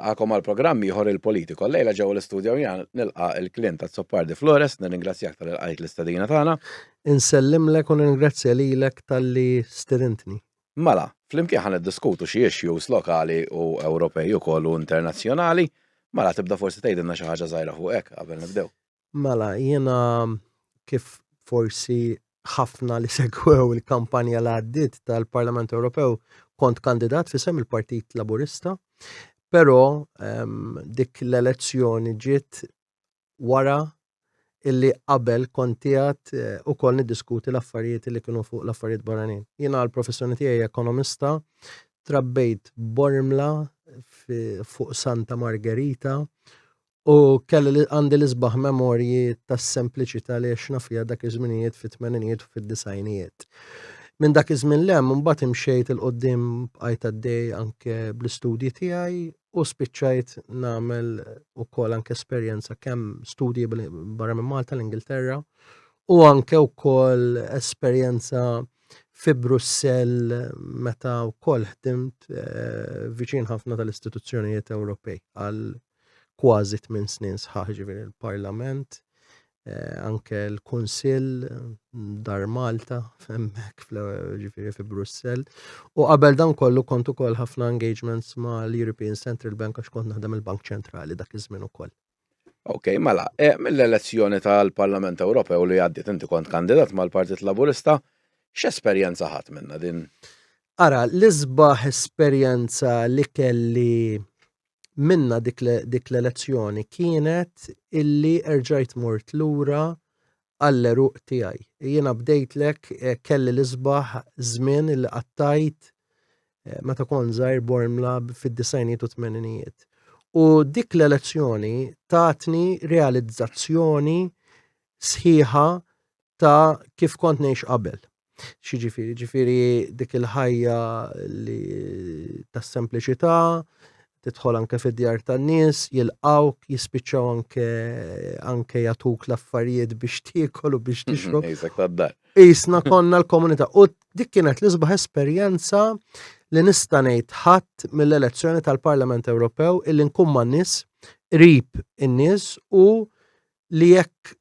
nilqakom għal-programm ieħor il-Politiko. Lejla ġew l-istudju nilqa' il-klient tas-Soppardi Flores, nirringrazzjak tal-qajt l-istadina tagħna. Insellimlek u nirringrazzja lilek tal-li stedintni. Mela, flimkien ħan iddiskutu xi issues lokali u Ewropej ukoll u internazzjonali. Mela tibda forsi tgħidilna xi ħaġa żgħira fuq hekk qabel nibdew. Mela, jiena kif forsi ħafna li segwew il-kampanja li għaddiet tal-Parlament Ewropew kont kandidat fisem il-Partit Laburista, però dik l-elezzjoni ġiet wara illi qabel kont qiegħed ukoll niddiskuti l-affarijiet li kienu fuq l-affarijiet barranin. Jiena l-professjoni tiegħi ekonomista, trabbejt Bormla fuq Santa Margherita u kelli għandi l-isbaħ memorji tas-sempliċità li għexna fiha dak iż-żminijiet fit-tmeninijiet u fid-disajnijiet. Minn dak iż-żmien lemm imbagħad imxejt il-qudiem bqajt għaddej anke bl-istudji tiegħi u spiċċajt nagħmel ukoll anke esperjenza kemm studji barra minn Malta l-Ingilterra u anke wkoll esperjenza fi Brussell meta wkoll ħdimt viċin ħafna tal-istituzzjonijiet Ewropej għal kważi 8 snin sħaħ ġifieri il-Parlament, anke l-Kunsill dar Malta hemmhekk ġifieri fi Brussell. U qabel dan kollu kont ukoll ħafna engagements ma' l-European Central Bank għax kont naħdem il-Bank Ċentrali dak iż-żmien ukoll. Okej, mela, mill-elezzjoni tal-Parlament Ewropew li għaddiet inti kont kandidat mal-Partit Laburista, x'esperjenza ħadd minnha din? Ara, l-isbaħ esperjenza li kelli minna dik l-elezzjoni kienet illi erġajt mort lura għall-eruq tiegħi. Jiena bdejtlek kelli l-isbaħ żmien illi qattajt meta kont żgħir Bormla fid-disajnijiet u tmeninijiet. U dik l-elezzjoni tatni realizzazzjoni sħiħa ta' kif kont ngħix qabel. Ġifieri dik il-ħajja li tas-sempliċità, tidħol anke fid-djar tan-nies, jilqawk, jispiċċaw anke jagħtuk l-affarijiet biex tiekol u biex tixrob. Ejsek tad-dar. Qisna konna l-komunità. U dik kienet l-isbaħ esperjenza li nista' ngħid ħadd mill-elezzjoni tal-Parlament Ewropew illi nkun man-nies, qrib in-nies u li jekk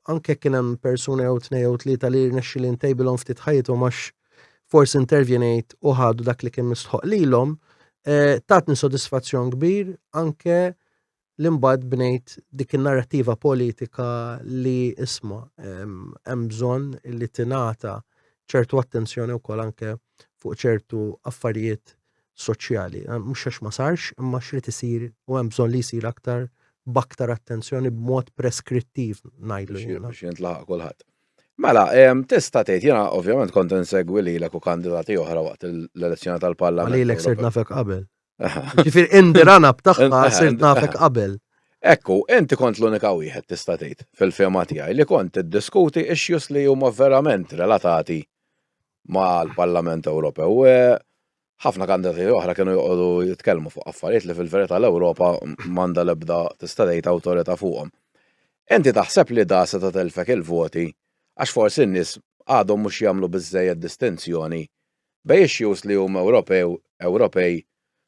anke kien hemm persuni jew tnejn jew tlieta li rnexxi li ntejbilhom ftit ħajjithom għax forsi intervjenejt u ħadu dak li kien mistħoq lilhom, tatni sodisfazzjon kbir anke li mbagħad bnejt dik in-narrattiva politika li isma' hemm bżonn li tingħata ċertu attenzjoni wkoll anke fuq ċertu affarijiet soċjali. Mhux għax ma sarx, imma xrid isir u hemm bżonn li jsir aktar b'aktar attenzjoni b'mod preskrittiv ngħidlu jiena. Biex jintlaħaq kulħadd. Mela, tista' tgħid jiena ovvjament kont insegwi lilek u kandidati oħra waqt l-elezzjoni tal-Parlament. Għalilek sirt nafek qabel. Ġifieri indirana b'taħħa sirt nafek qabel. Ekku, inti kont l-unika wieħed tista' tgħid fil-fema tiegħi li kont tiddiskuti issues li huma verament relatati mal-Parlament Ewropew. Ħafna kandidati oħra kienu joqogħdu jitkellmu fuq affarijiet li fil-verità l-Ewropa m'għandha l-ebda tista' tgħid awtorità fuqhom. Inti taħseb li da se telfek il-voti għax forsi n-nies għadhom mhux jagħmlu biżżejjed distinzjoni bejn issues li huma Ewropej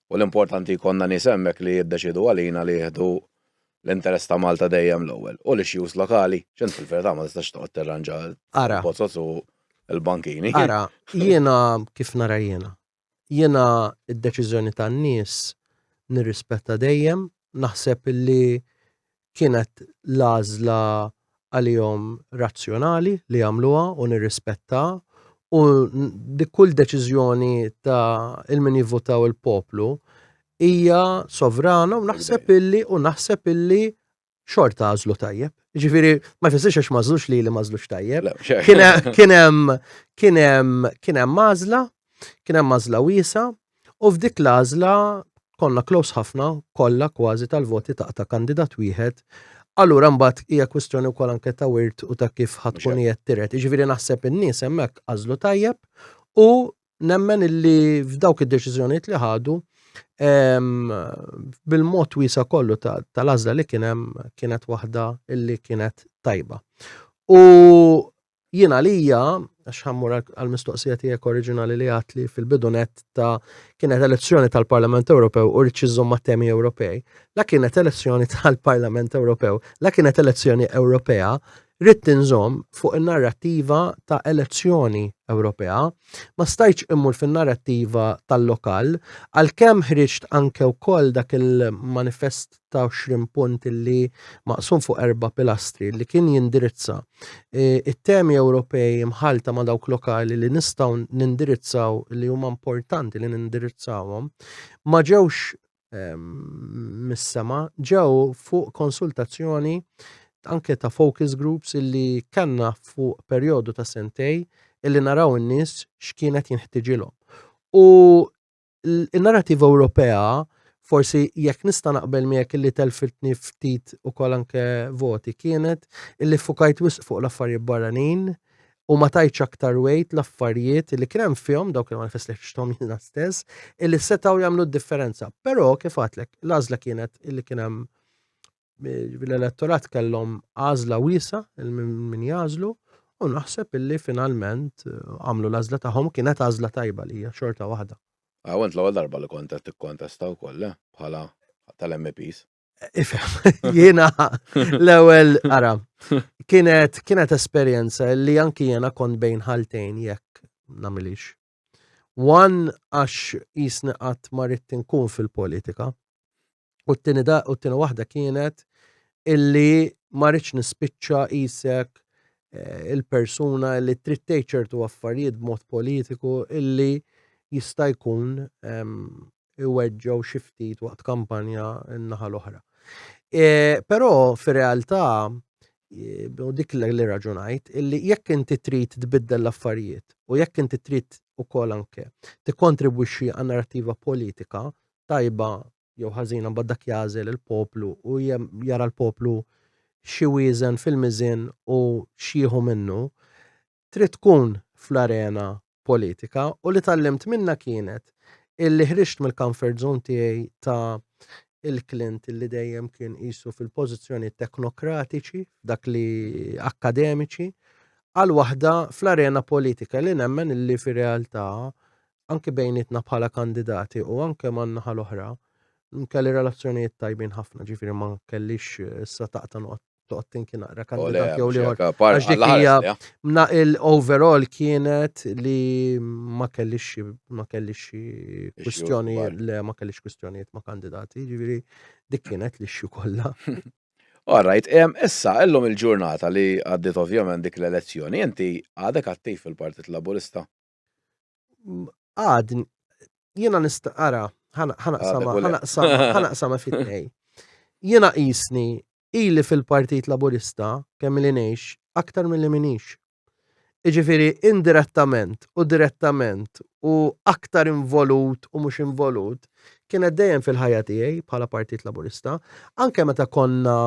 u l-importanti jkollna nies hemmhekk li jiddeċidu għalina li jieħdu l-interess ta' Malta dejjem l-ewwel. U l-issues lokali, x'int fil-verità ma tistax toqgħod tirranġa l-pozzozz u l-bankini. Ara, jiena kif nara jiena. Jiena id-deċiżjoni tan-nies nirrispetta dejjem, naħseb illi kienet l-għażla għalihom razzjonali li jagħmluha u nirrispetta u dik kull deċiżjoni ta' il-min jivvotaw il-poplu hija sovrana u naħseb illi xorta għażlu tajjeb. Ġifieri ma jfissirx għax m'għażlux li m'għażlux tajjeb. Kien hemm għażla wiesa u f'dik l-għażla konna close ħafna kollha kważi tal-voti ta' kandidat wieħed. Allura mbagħad hija kwistjoni wkoll anke ta' wirt u ta' kif ħatkun qiegħed tiret. Jiġifieri naħseb in-nies hemmhekk għażlu tajjeb u nemmen illi f'dawk id-deċiżjonijiet li ħadu bil-mod wiesa kollu tal-għażla li kien hemm kienet waħda illi kienet tajba. U Jiena lija, għax ħammur għal-mistoqsija tiegħek oriġinali li għatli fil-bidunet ta' kienet elezzjoni tal-Parlament Ewropew u rċiżhom ma' temi Ewropej. La kienet elezzjoni tal-Parlament Ewropew, la kienet elezzjoni Ewropea, rrid tinżomm fuq in-narrattiva ta' elezzjoni Ewropea, ma stajtx immur fin-narrattiva tal-lokal, għalkemm ħriġt anke wkoll dak il-manifest ta' 20 punt li maqsum fuq 4 pilastri li kien jindirizza it-temi Ewropej mħalta ma' dawk lokali li nistgħu nindirizzaw li huma importanti li nindirizzawhom, ma ġewx mis-sema, ġew fuq konsultazzjoni anke ta' focus groups illi kanna fuq perjodu ta' sentej illi naraw in-nies x'kienet jinħtiġilhom. U l-narrativa Ewropea forsi jekk nista' naqbel miegħek illi telfitni ftit ukoll anke voti kienet illi fukajt wisq fuq l-affarijiet barranin u ma tajtx aktar weight l-affarijiet illi kien hemm fihom dawk il-manifest li xtahom jiena stess illi setgħu jagħmlu d-differenza. Però kif għadlek l-għażla kienet illi kien hemm l-elettorat kellhom għażla wiesa min jażlu u naħseb illi finalment għamlu l-għażla tagħhom kienet għażla tajba li hija xorta waħda. Għawent l-ewwel darba li kont qed tikkontesta wkoll bħala tal-MPs. Ifhem, jiena l-ewwel ara kienet esperjenza li anki jiena kont bejn ħaltejn jekk nagħmilix. One għax jisni qatt ma rid inkun fil-politika. U t-tieni waħda kienet illi ma rridx nispiċċa isek il-persuna li trid tgħid ċertu affarijiet b'mod politiku illi jista' jkun iweġġew xi ftit waqt kampanja n-naħa l-oħra. Però fir-realtà u dik li raġunajt illi jekk inti trid tbiddel l-affarijiet u jekk inti trid ukoll anke tikkontribwixxi għan-narrattiva politika tajba jew ħażina mbagħad dak jażel il-poplu u jara l-poplu xi wieżen fil-miżin u xieħu minnu, trid tkun fl-arena politika u li tallimt minna kienet illi ħriġt mill-comfort zone tiegħi ta' il-Clint illi dejjem kien qisu fil-pożizzjoni teknokratiċi, dak li akademiċi, għal waħda fl-arena politika li nemmen illi fir-realtà anke bejnietna bħala kandidati u anke man-naħa l-oħra kelli relazzjonijiet tajbin ħafna, ġifieri ma kellix issa taqta' toqgħod tinki naqra kandidat jew liħor. Għax dik hija il-overall kienet li ma kellix kwistjoni le ma kellix kwistjonijiet ma' kandidati, ġifieri dik kienet l-issue kollha. All right, issa illum il-ġurnata li għaddiet ovvjament dik l-elezzjoni, inti għadek attiv fil-Partit Laburista? Għad, jiena nista' ara ħanaqsama fit-tnej. Jiena qisni ili fil-Partit Laburista kemm li ngħix aktar milli minix. Jiġifieri indirettament u direttament u aktar involut u mhux involut kienet dejjem fil-ħajja tiegħi bħala Partit Laburista, anke meta konna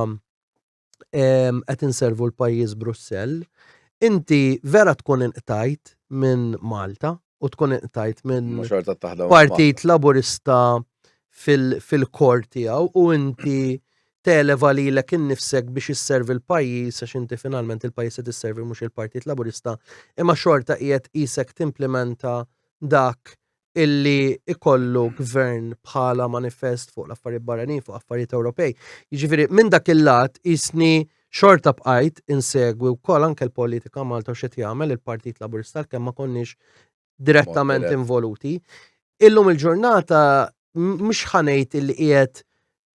qed inservu l-pajjiż Brussell, inti vera tkun inqtajt minn Malta u tkun inqtajt minn Partit Laburista fil-kor tiegħu u inti televa lilek innifsek biex isservi l-pajjiż għax inti finalment il-pajjiż qed isservi mhux il-Partit Laburista, imma xorta qiegħed qisek timplementa dak illi ikollu gvern bħala manifest fuq l-affarijiet barranin fuq affarijiet Ewropej. Jiġifieri minn dak il-lat qisni xorta bqajt insegwi wkoll anke l-politika Malta u x'qed jagħmel il-Partit Laburista kemm ma konniex direttament involuti. Illum il-ġurnata mhux ħanejt illi qiegħed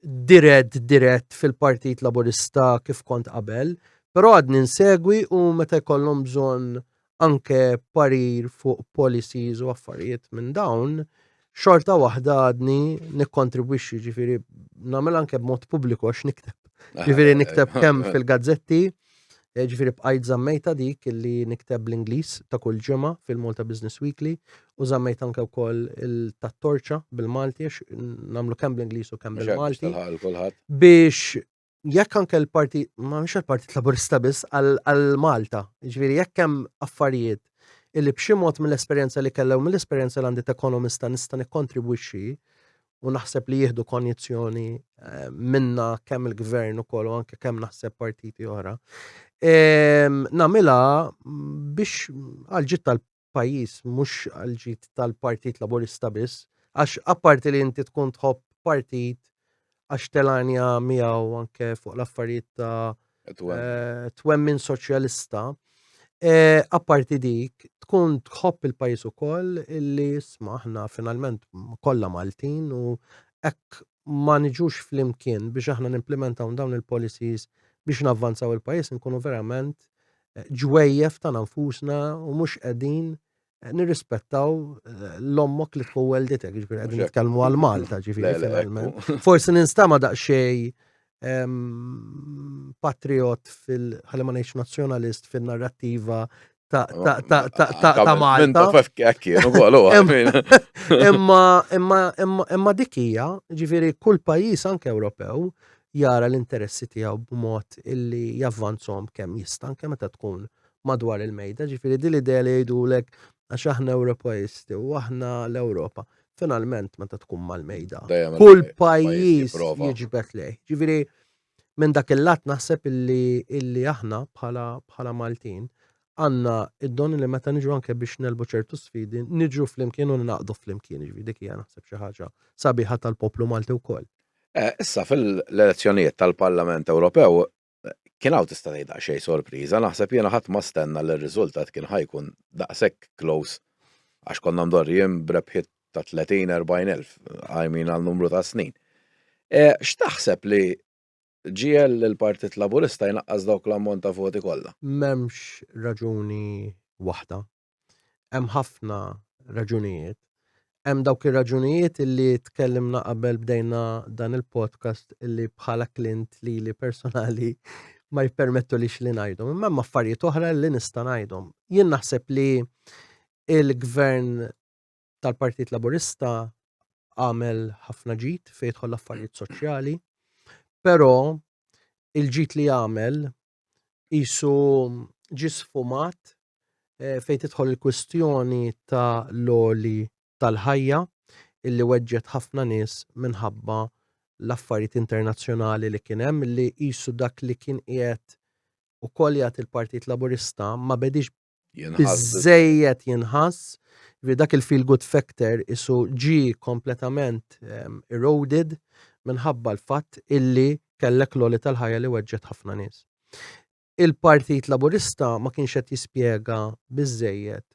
dirett fil-Partit Laburista kif kont qabel, però għadni nsegwi u meta jkollhom bżonn anke parir fuq policies u affarijiet minn dawn, xorta waħda għadni nikkontribwixxi, ġifieri nagħmel anke b'mod pubbliku għax nikteb. Ġifieri nikteb kemm fil-gazzetti, ġifieri bqajt żammejta dik illi nikteb bl-Ingliż ta' kull ġimgħa fil-Malta Business Weekly u żammejt anke wkoll tat-torċa bil-Malti għax nagħmlu kemm bl-Ingliż u kemm bil-Malti biex jekk anke l-Partit ma mhux il-Partit Laburista biss għal-Malta, ġifieri jekk hemm affarijiet illi b'xi mod mill-esperjenza li kellha u mill-esperjenza li għandi ta' ekonomista nista' nikkontribwixxi u naħseb li jieħdu konjizzjoni minna kemm il-gvern ukoll u anke kemm naħseb partiti oħra. Namilha biex għal-ġid tal-pajjiż mhux għal-ġid tal-Partit Laburista biss, għax apparti li inti tkun tħobb partit għax telanja miegħu anke fuq l-affarijiet ta' twemmin soċjalista, apparti dik tkun tħobb il-pajjiż ukoll illi isma' aħna finalment kollha Maltin u hekk ma niġux flimkien biex aħna nimplementaw dawn il-policies biex navvanzaw il-pajjiż nkunu verament ġwejjef ta' nfusna u mhux qegħdin nirrispettaw l-ommok li tkun welditek, ġifieri qegħdin nitkellmu għal Malta, ġifieri finalment. Forsi ninstama' daqsxejn patriot ħalli ma ngħidx nazzjonalist fin-narrattiva ta' Malta. Imma dik hija, ġifieri kull pajjiż anke Ewropew jara l-interessi tiegħu b'mod illi javvanzhom kemm jista' anke meta tkun madwar il-mejda, ġifieri din l-idea li jgħidulek għax aħna Ewropeisti u aħna l-Ewropa. Finalment meta tkun mal-mejda. Kull pajjiż jiġbed lejh. Ġifieri minn dak il-lat naħseb illi aħna bħala Maltin għandna id-don li meta niġu anke biex nelbu ċertu sfidi, niġu flimkien u naqdu flimkien, ġifieri dik hija naħseb xi ħaġa sabiħa tal-poplu Malti wkoll. Issa fil-elezzjonijiet tal-Parlament Ewropew kien hawn tista' tgħid xejn sorpriża, naħseb jiena ħadd ma stenna li r-riżultat kien ħajkun daqshekk close għax konna mdorrijin b'rebħiet ta' 30-40 elf għal numru ta' snin. X'taħseb li ġiel il-Partit Laburista jnaqqas dawk l-ammont ta' voti kollha? M'hemmx raġuni waħda. Hemm ħafna raġunijiet. Hemm dawk ir-raġunijiet illi tkellimna qabel bdejna dan il-podcast illi bħala klient lili personali ma jippermettulix li ngħidhom. Imma hemm affarijiet oħra li nista' ngħidhom. Jien naħseb li il-gvern tal-Partit Laburista għamel ħafna ġid fejn jidħol l-affarijiet soċjali, però il-ġid li għamel qisu ġie sfumat fejn tidħol il-kwistjoni ta' l-oli tal-ħajja illi weġġet ħafna nies minħabba l-affarijiet internazzjonali li kien hemm li qisu dak li kien qiegħed ukoll jagħti il-Partit Laburista ma bedix biżżejjed jinħass, dak il-feel good factor isu ġi kompletament eroded minħabba l-fatt illi kellek l-oli tal-ħajja li weġġet ħafna nies. Il-Partit Laburista ma kienx qed jispjega biżżejjed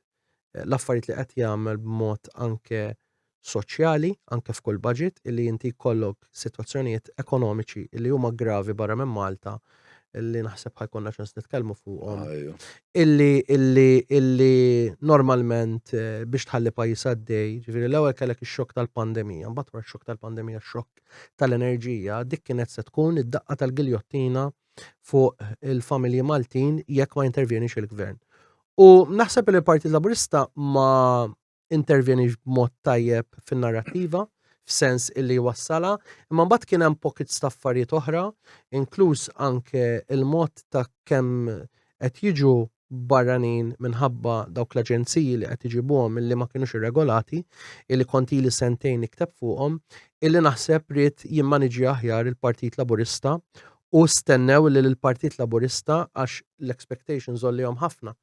l-affarijiet li qed jagħmel b'mod anke soċjali, anke f'kull budget, illi inti jkollok sitwazzjonijiet ekonomiċi illi huma gravi barra minn Malta, illi naħseb ħajkonna ċans nitkellmu fuqhom. Illi normalment biex tħalli pajjiż għaddej, ġifieri l-ewwel kellek ix-xokk tal-pandemija, mbagħad wara x-xokk tal-pandemija x-xokk tal-enerġija, dik kienet se tkun id-daqqa tal-giljottina fuq il-familji Maltin jekk ma jintervjenix il-gvern. U naħseb li l-Partit Laburista ma intervjenix b'mod tajjeb fin-narrattiva, f'sens illi wassala, imma mbagħad kien hemm pockets ta' affarijiet oħra, inkluż anke il-mod ta' kemm qed jiġu barranin minħabba dawk l-aġenziji li qed iġibuhom illi ma kinux irregolati, illi kontili sentejn nikteb fuqhom, illi naħseb rid jimmaniġi aħjar il-Partit Laburista u stennew li l-Partit Laburista għax l-expectations għollihom ħafna.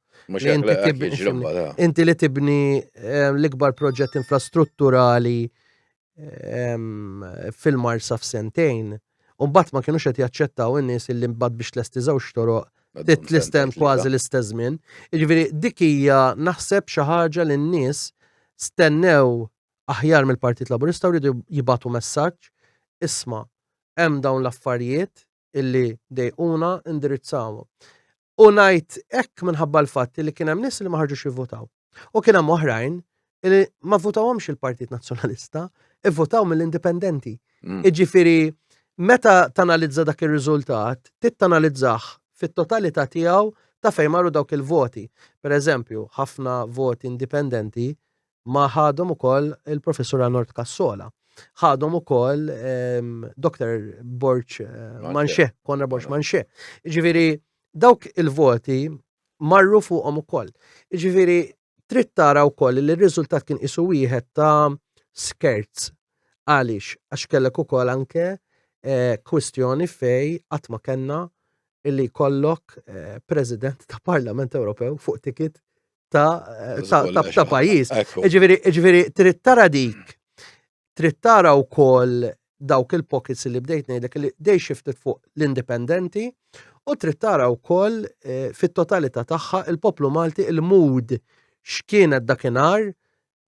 Inti li tibni l-ikbar proġett infrastrutturali fil-Marsa f'sentejn, u mbagħad ma kienux qed jaċċettaw in-nies illi mbagħad biex tlesti żewġ toroq titlistem kważi l-istess żmien. Jiġifieri dik hija naħseb xi ħaġa li n-nies stennew aħjar mill-Partit Laburista u rridu jibgħatu messaġġ isma' hemm dawn l-affarijiet illi dejquna indirizzawhom. U ngħid hekk minħabba l-fatt li kien hemm nies li ma ħarġux jivvotaw. U kien hemm oħrajn li ma votawhomx il-Partit Nazzjonalista, ivvotaw mill-indipendenti. Jiġifieri meta tanalizza dak ir-riżultat, titanalizzah fit-totalità tiegħu ta' fejn marru dawk il-voti. Pereżempju, ħafna voti indipendenti ma ħadhom ukoll il-Professur Arnold Cassola. ħadhom ukoll Dr. Borch Manxe, Konrad Borch Manxe. Ġifieri dawk il-voti marru fuqhom ukoll. Ġifieri trid tara wkoll li r-riżultat kien qisu wieħed ta' skerz Għaliex, għax kellek ukoll anke kwistjoni fej qatt ma kellna illi jkollok President ta' Parlament Ewropew fuq tikit ta' pajjiż. Ġifieri trid tara dik, trid tara wkoll dawk il-pockets li bdejt ngħidlek li dej xiftet fuq l-indipendenti u trid tara wkoll fit-totalità tagħha il-poplu Malti il-mood x'kienet dakinhar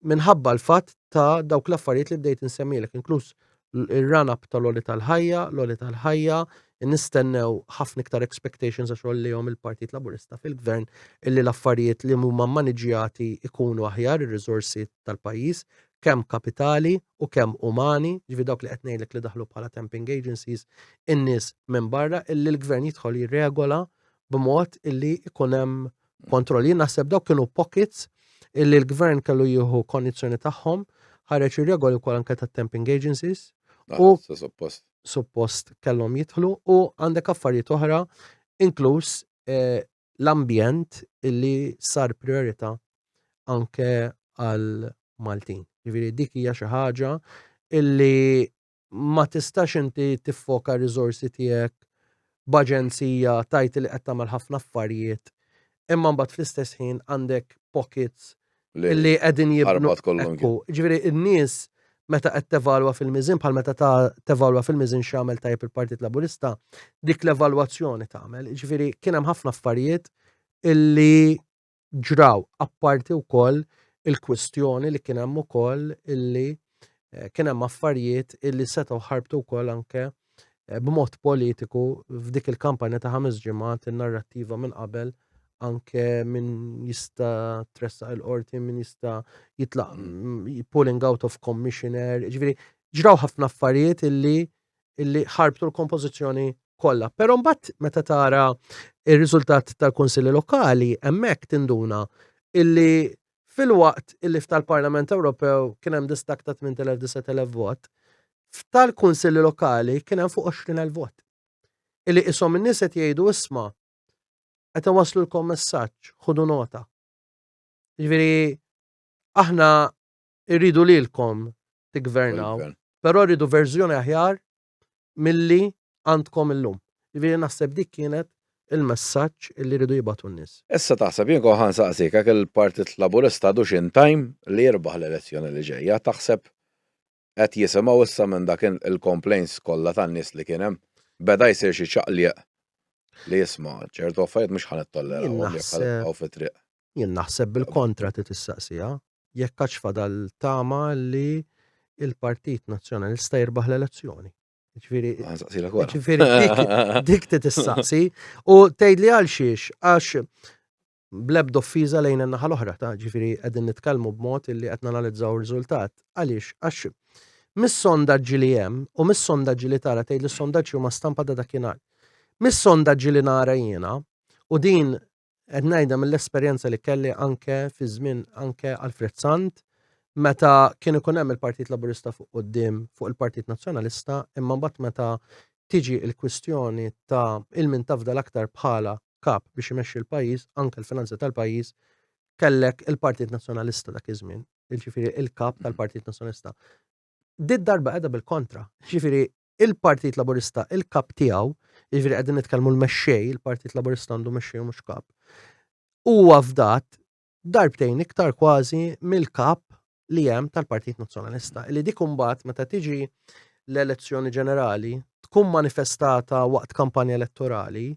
minħabba l-fatt ta' dawk l-affarijiet li bdejt insemmilek, inkluż il-run-up tal-Oli tal-Ħajja, nistennew ħafna iktar expectations għax jom il-Partit Laburista fil-Gvern illi l-affarijiet li huma maniġjati ikunu aħjar ir-riżorsi tal-pajjiż, kemm kapitali u kemm umani, ġifi dawk li qed ngħidlek li daħlu bħala temping agencies, in-nies minn barra illi l-Gvern jidħol jirregola b'mod illi ikun hemm kontrolli. Naħseb dawk kienu pockets illi l-Gvern kellu jieħu kondizzjoni tagħhom, ħareġ ir-regoli wkoll anke tat-temping agencies u suppost kellhom jidħlu u għandek affarijiet oħra inkluż l-ambjent illi sar priorità anke għal Maltin. Ġifieri dik hija xi ħaġa illi ma tistax inti tiffoka r-riżorsi tiegħek b'aġenzija tajt li qed tagħmel ħafna affarijiet imma mbagħad fl-istess ħin għandek pockets illi qegħdin jibnu. Ġifieri n-nies meta qed tevalwa fil-miżin bħal meta tevalwa fil-miżin x'għamel tajjeb il-Partit Laburista, dik l-evalwazzjoni tagħmel. Ġifieri kien hemm ħafna affarijiet illi ġraw apparti wkoll il-kwistjoni li kien hemm ukoll illi kien hemm affarijiet illi setgħu ħarbtu wkoll anke b'mod politiku f'dik il-kampanja ta' 5 ġimgħat in-narrattiva minn qabel anke min jista' tressaq il-qorti, min jista' jitlaq pulling out of commissioner, ġifieri ġraw ħafna affarijiet illi ħarbtu l-kompożizzjoni kollha. Però mbagħad meta tara ir-riżultat tal-Kunsilli Lokali hemmhekk tinduna illi fil-waqt illi f'tal-Parlament Ewropew kien hemm distak ta' 8,000-9,000 vot, f'tal-Kunsilli Lokali kien hemm fuq 20,000 vot. Illi qishom in-nies qed jgħidu isma' qed iwaslulkom messaġġ, ħudu nota. Ġifieri aħna rridu lilkom tigvernaw, però rridu verżjoni aħjar milli għandkom illum. Ġifieri naħseb dik kienet il-messaġġ illi rridu jibgħatu n-nies. Issa taħseb jien koħan saqsik għak il-Partit Laburista għadu x'in time li jirbaħ l-elezzjoni li ġejja, taħseb qed jisimgħu issa minn dak il-complaints kollha tan-nies li kien hemm beda jsir xi ċaqliq li jisma' ċertu affarijiet mhux ħanittolleraw jekk fit-triq. Jien naħseb bil-kontra tissaqsija, jekk għax fadal tama li il-Partit Nazzjonalista jirbaħ l-elezzjoni. Ġifieri dik tissaqsi u tgħidli għal xiex għax bl-ebda offiża lejn in-naħa l-oħra ta' ġifieri qegħdin nitkellmu b'mod illi qed nanalizzaw ir-riżultat. Għaliex? Għax mis-sondaġġi li hemm u mis-sondaġġi li tara tgħidli s-sondaġġi huma stampa ta' dakinhar. Mis-sondaġġi li nara jiena u din qed ngħidha mill-esperjenza li kelli anke fi żmien anke Alfred Sant meta kien ikun hemm il-Partit Laburista fuq quddiem fuq il-Partit Nazzjonalista, imma mbagħad meta tiġi l-kwistjoni ta' il-min tafda l-aktar bħala kap biex imexxi l-pajjiż, anke l-finanzi tal-pajjiż, kellek il-Partit Nazzjonalista dak iż-żmien, jiġifieri il-kap tal-Partit Nazzjonalista. Dit darba qiegħda bil-kontra, jiġifieri il-Partit Laburista il-kap tiegħu, jiġifieri qegħdin nitkellmu l-mexxej, il-Partit Laburista għandu mexxej mhux kap. Huwa fdat darbtejn iktar kważi mill-kap li hemm tal-Partit Nazzjonalista. Li dik imbagħad meta tiġi l-elezzjoni ġenerali tkun manifestata waqt kampanja elettorali,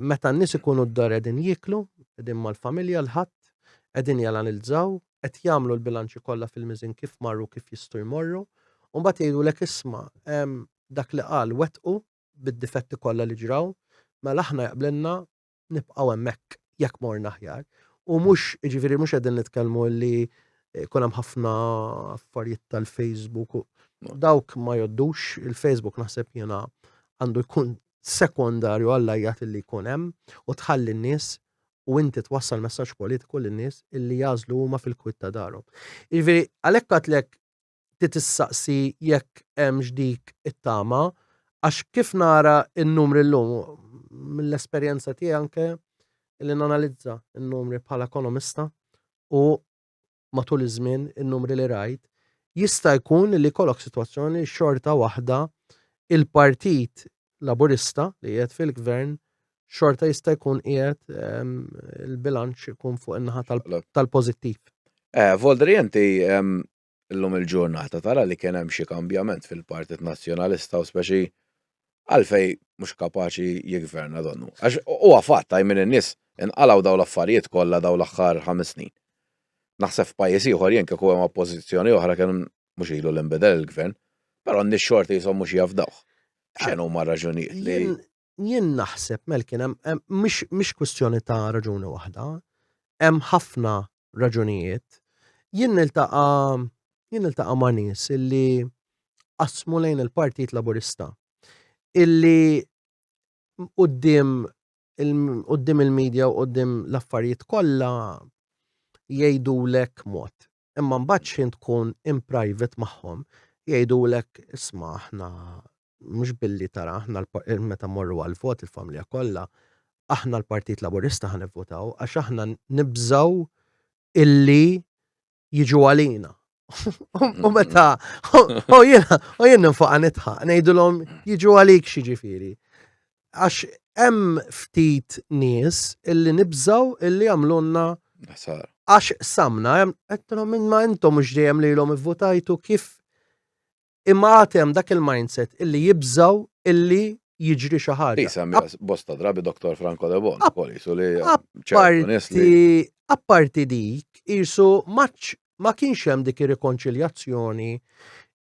meta n-nies ikunu d-dar qegħdin jieklu, qegħdin mal-familja l-ħadd, qegħdin janalizzaw, qed jagħmlu l-bilanċi kollha fil-miżin kif marru kif jistgħu jmorru, u mbagħad jgħidulek isma' dak li qal wettqu bid-difetti kollha li ġraw, mela aħna jaqblilna nibqgħu hemmhekk jekk morna aħjar. U mhux jiġifieri mhux qegħdin nitkellmu li jkun hemm ħafna affarijiet tal-Facebook. Dawk ma joddux, il-Facebook naħseb jiena għandu jkun sekondarju għall-ajjat li jkun hemm u tħalli n-nies u inti twassal messaġġ politiku lin-nies illi jażlu huma fil-kwitt ta' darhom. Jiġifieri għalhekk għadlek titissaqsi jekk hemmx dik it-tama għax kif nara n-numri llum mill-esperjenza tiegħi anke illi nanalizza n-numri bħala ekonomista u matul iż-żmien in-numri li rajt jista' jkun li kollok sitwazzjoni xorta waħda il-Partit Laburista li qiegħed fil-gvern xorta jista' jkun qiegħed il-bilanċ ikun fuq in-naħa tal-pożittiv. Voldri inti illum il-ġurnata tara li kien hemm xi kambjament fil-Partit Nazzjonalista u speċi għalfej mhux kapaċi jigverna donnu. Għax huwa fatt minn in-nies inqalgħu dawn l-affarijiet kollha dawn l-aħħar 5 snin. Naħseb f'pajjiż ieħor jien kieku hemm oppożizzjoni oħra kien mhux ilu l-inbidel il-gvern, però n-nies xorti jisom mhux jafdawh. X'inhu huma raġunijiet li Jien naħseb Melkin hemm mhix kwistjoni ta' raġuni waħda, hemm ħafna raġunijiet. Jien niltaqa' ma' nies illi qasmu lejn il-Partit Laburista illi qudiem il-medja u qudiem l-affarijiet kollha jgħidulek mod. Imma mbagħad xejn tkun in private magħhom jgħidulek isma' aħna mhux billi tara aħna meta mmorru għal-vot il-familja kollha aħna l-Partit Laburista ħanivvotaw għax aħna nibżgħu illi jiġu għalina. U meta jien ninfoqa nitħaq ngħidulhom jiġu għalik xi ġifieri. Għax hemm ftit nies illi nibżgħu illi jagħmlulna għax samna qedtilhom imma intom mhux dejjem lilhom ivvutajtu kif imma għatem dak il-mindset illi jibżgħu illi jiġri xi ħaġa. Isemmi bosta drabi Dr. Franco De Bon, polisu li apparti dik qisu ma kienx hemm dik ir-rikonċiljazzjoni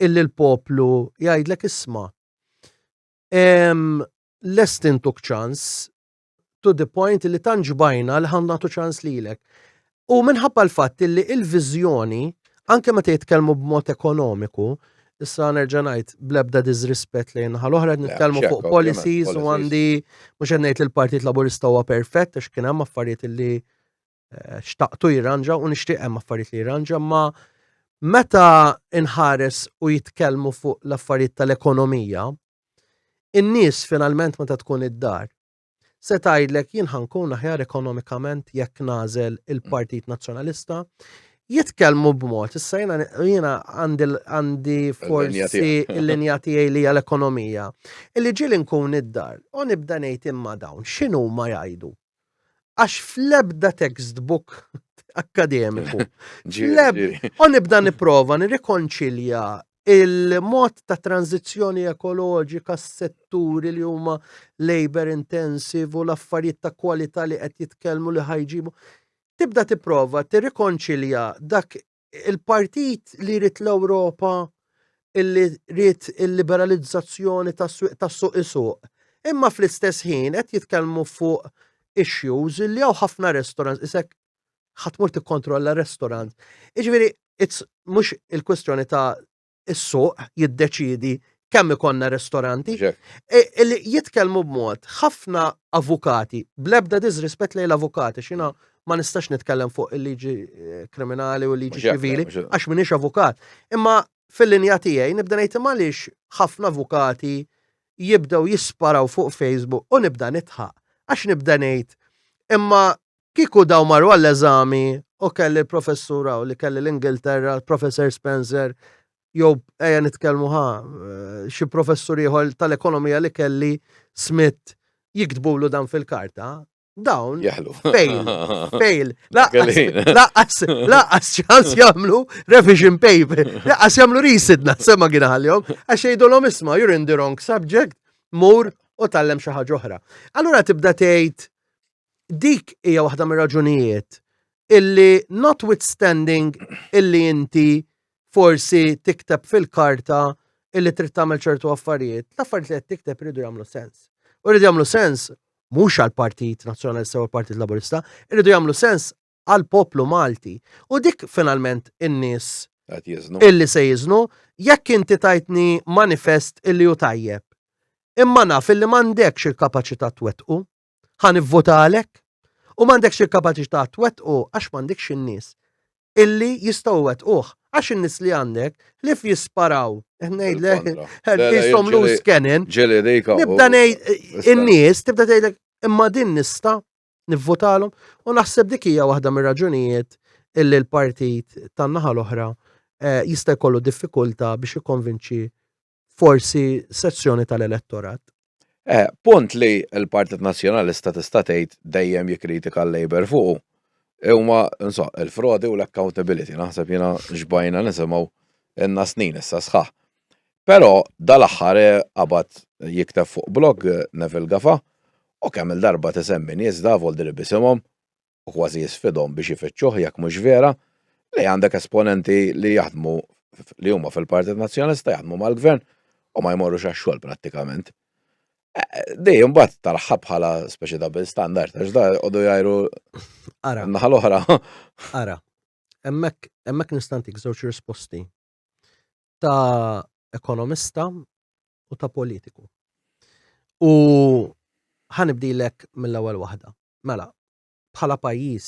illi l-poplu jgħidlek isma' lest intuk ċans to the point illi tanġbajna li ħannatu ċans lilek. U minħabba l-fatt illi il-viżjoni anke meta jitkellmu b'mod ekonomiku, issa nerġa' ngħid bl-ebda disrispett lejn naħa l-oħra nitkellmu fuq policies u għandi mhux qed ngħid li l-Partit Laburista huwa perfett għax kien hemm affarijiet illi xtaqtu jirranġa u nixtieq hemm affarijiet li jirranġa, ma meta inħares u jitkellmu fuq l-affarijiet tal-ekonomija, in-nies finalment meta tkun id-dar se tgħidlek jien ħankun aħjar ekonomikament jekk nażel il-Partit Nazzjonalista jitkellmu b'mod. Issa jiena għandi forsi l-linja tiegħi li l-ekonomija. Illi ġieli nkun id-dar u nibda ngħid imma dawn x'inhuma jgħidu. Għax fl-ebda textbook akademiku. U nibda nipprova nirrikonċilja il-mod ta' tranzizzjoni ekoloġika s-setturi li huma labor intensive u l-affarijiet ta' kwalità li qed jitkellmu li ħajġibu. Tibda tipprova tirrikonċilja dak il-partit li jrid l-Ewropa illi rrid il-liberalizzazzjoni tas-suq isuq. Imma fl-istess ħin qed jitkellmu fuq issues li hawn ħafna restaurants isek ħadd mur tikkontrolla restaurant. Jiġifieri mhux il-kwestjoni ta' is-suq jiddeċiedi kemm ikonna ristoranti, illi jitkellmu b'mod ħafna avukati, bl-ebda disrispett lejn l-avukati, x'ina ma nistax nitkellem fuq il-liġi kriminali u l-liġi ċivili, għax m'iniex avukat. Imma fil-linja tiegħi nibda ngħid għaliex ħafna avukati jibdew jisparaw fuq Facebook u nibda nitħaq. Għax nibda ngħid imma kieku daw marru għall-eżami u kelli l-professura u li kelli l-Ingilterra, Professor Spencer, jew ejja nitkellmu xi professur ieħor tal-ekonomija li kelli Smith jiktbulu dan fil-karta. Dawn fail. Laqas ċans jagħmlu revision paper. Laqas jagħmlu residna sema ginħalhom għax jgħidulhom isma' you're in the wrong subject, mur u tallem xi ħaġa oħra. Allura tibda tgħid dik hija waħda mir-raġunijiet illi notwithstanding illi inti forsi tikteb fil-karta illi trid tagħmel ċertu affarijiet, l-affarijiet li qed tikteb iridu jagħmlu sens. U jridu jagħmlu sens mhux għall-Partit Nazzjonalista u l-Partit Laburista, iridu jagħmlu sens għall-poplu Malti. U dik finalment in-nies illi se jiżnu jekk inti tajtni manifest illi hu tajjeb. Imma naf illi m'għandekx il-kapaċità twettqu, ħanivvotalek u m'għandekx il-kapaċità twettqu għax m'għandekx in-nies illi jistgħu wettquh. Għax in-nies li għandek li jisparaw, ngħidlek jishom loose cannon, nibda ngħid in-nies tibda tgħidlek imma din nista' nivvotalhom u naħseb dik hija waħda mir-raġunijiet illi l-partit tan-naħa l-oħra jista' jkollu diffikultà biex ikkonvinċi forsi sezzjoni tal-elettorat. Punt li l-Partit Nazzjonalista tista' tgħid dejjem jikkritika l-Labor fuq huma il-frodi u l-accountability, naħseb jiena xbajna nisimgħu inna snin issa sħaħ. Però dal-aħħar qabad jikteb fuq blog Neville Gafa u kemm il-darba tisemmi nies voldi bisimhom u kważi jisfidhom biex jifittxuh jekk mhux vera li għandek esponenti li jaħdmu li huma fil-Partit Nazzjonalista jaħdmu mal-Gvern u ma jmorrux għax-xogħol prattikament. Dej imbagħad tarħab bħala speċi double standard għax da qogħdu jgħidu naħa l-oħra. Ara, hemmhekk nistantik żewġ risposti ta' ekonomista u ta' politiku. U ħanibdilek mill-ewwel waħda. Mela, bħala pajjiż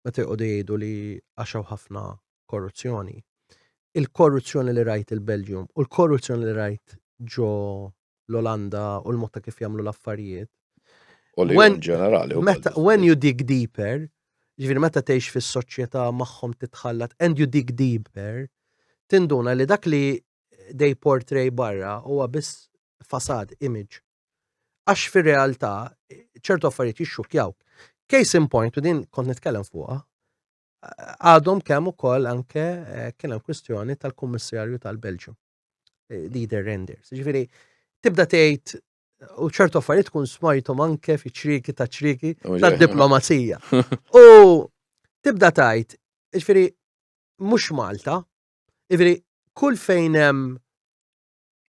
meta jqogħdu jgħidu li għaxew ħafna korruzzjoni. Il-korruzzjoni li rajt il-Belġium u l-korruzzjoni li rajt ġo l-Olanda u l-mod ta' kif jagħmlu l-affarijiet. U li ġenerali. When you dig deeper, ġifieri meta tgħix fis-soċjetà magħhom titħallat and you dig deeper, tinduna li dak li they portray barra huwa biss fasad, image. Għax fir-realtà ċertu affarijiet jixxukjawk. Case in point, u din kont nitkellem fuqha, għadhom kemm ukoll anke kien hemm kwistjoni tal-Kummissarju tal-Belġium, Didier Reynders. Ġifieri tibda tgħid u ċertu affarijiet tkun smajthom anke fi ċriki tad-diplomazija. U tibda tgħid, ġifieri mhux Malta, ġifieri kull fejn hemm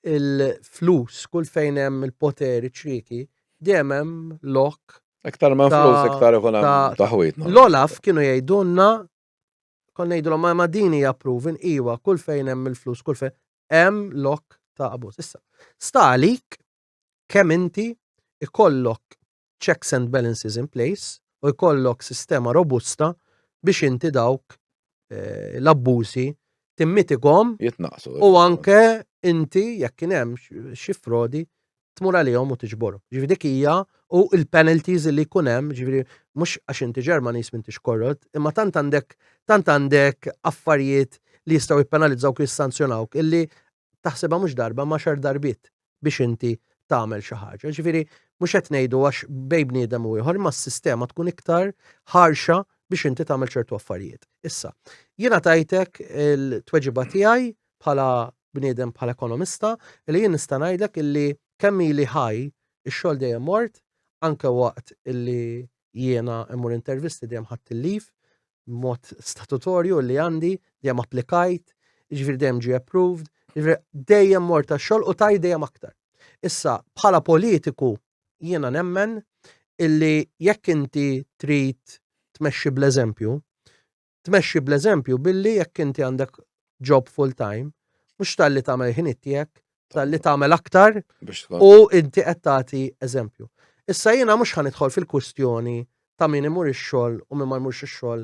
il-flus, kull fejn hemm il-poteri ċriki, dejjem hemm lok. Iktar minn flus, iktar ikun hemm taħwit. L-Olaf kienu jgħidulna, konna ngħidulhom ma din hija proven iwa kull fejn hemm il-flus, kull fejn hemm lok ta' abuż. Issa, sta għalik kemm inti ikollok checks and balances in place u jkollok sistema robusta biex inti dawk l-abbużi timmitigom jitnaqsu. U anke inti jekk kien hemm xi frodi tmur għalihom u tiġborhom. Ġifieri dik hija u l-penalties li jkun hemm, ġifieri mhux għax inti Ġermaniż m'intix korrott, imma tant għandek affarijiet li jistgħu jippenalizzawk u jissanzjonawk illi taħsebha mhux darba ma xar darbiet biex inti tagħmel xi ħaġa. Ġifieri mhux qed ngħidu għax bejn bniedem u ieħor, imma s-sistema tkun iktar ħarxa biex inti tagħmel ċertu affarijiet. Issa, jiena tajtek il-tweġiba tiegħi bħala bniedem bħala ekonomista li jien nista' ngħidlek illi kemm ili ħaj ix-xogħol dejjem mort anke waqt illi jiena immur intervisti dejjem ħadd il-leave b'mod statutorju li għandi dejjem applikajt, jiġifieri dejjem ġie approved, jiġifieri dejjem mort tax-xogħol u taj dejjem aktar. Issa bħala politiku jiena nemmen illi jekk inti trid tmexxi bl-eżempju billi jekk inti għandek job full time, mhux talli tagħmel ħin tiegħek, talli tagħmel aktar u inti qed tagħti eżempju. Issa jiena mhux ħanidħol fil-kwistjoni ta' min imur ix-xogħol u min ma jmurx ix-xogħol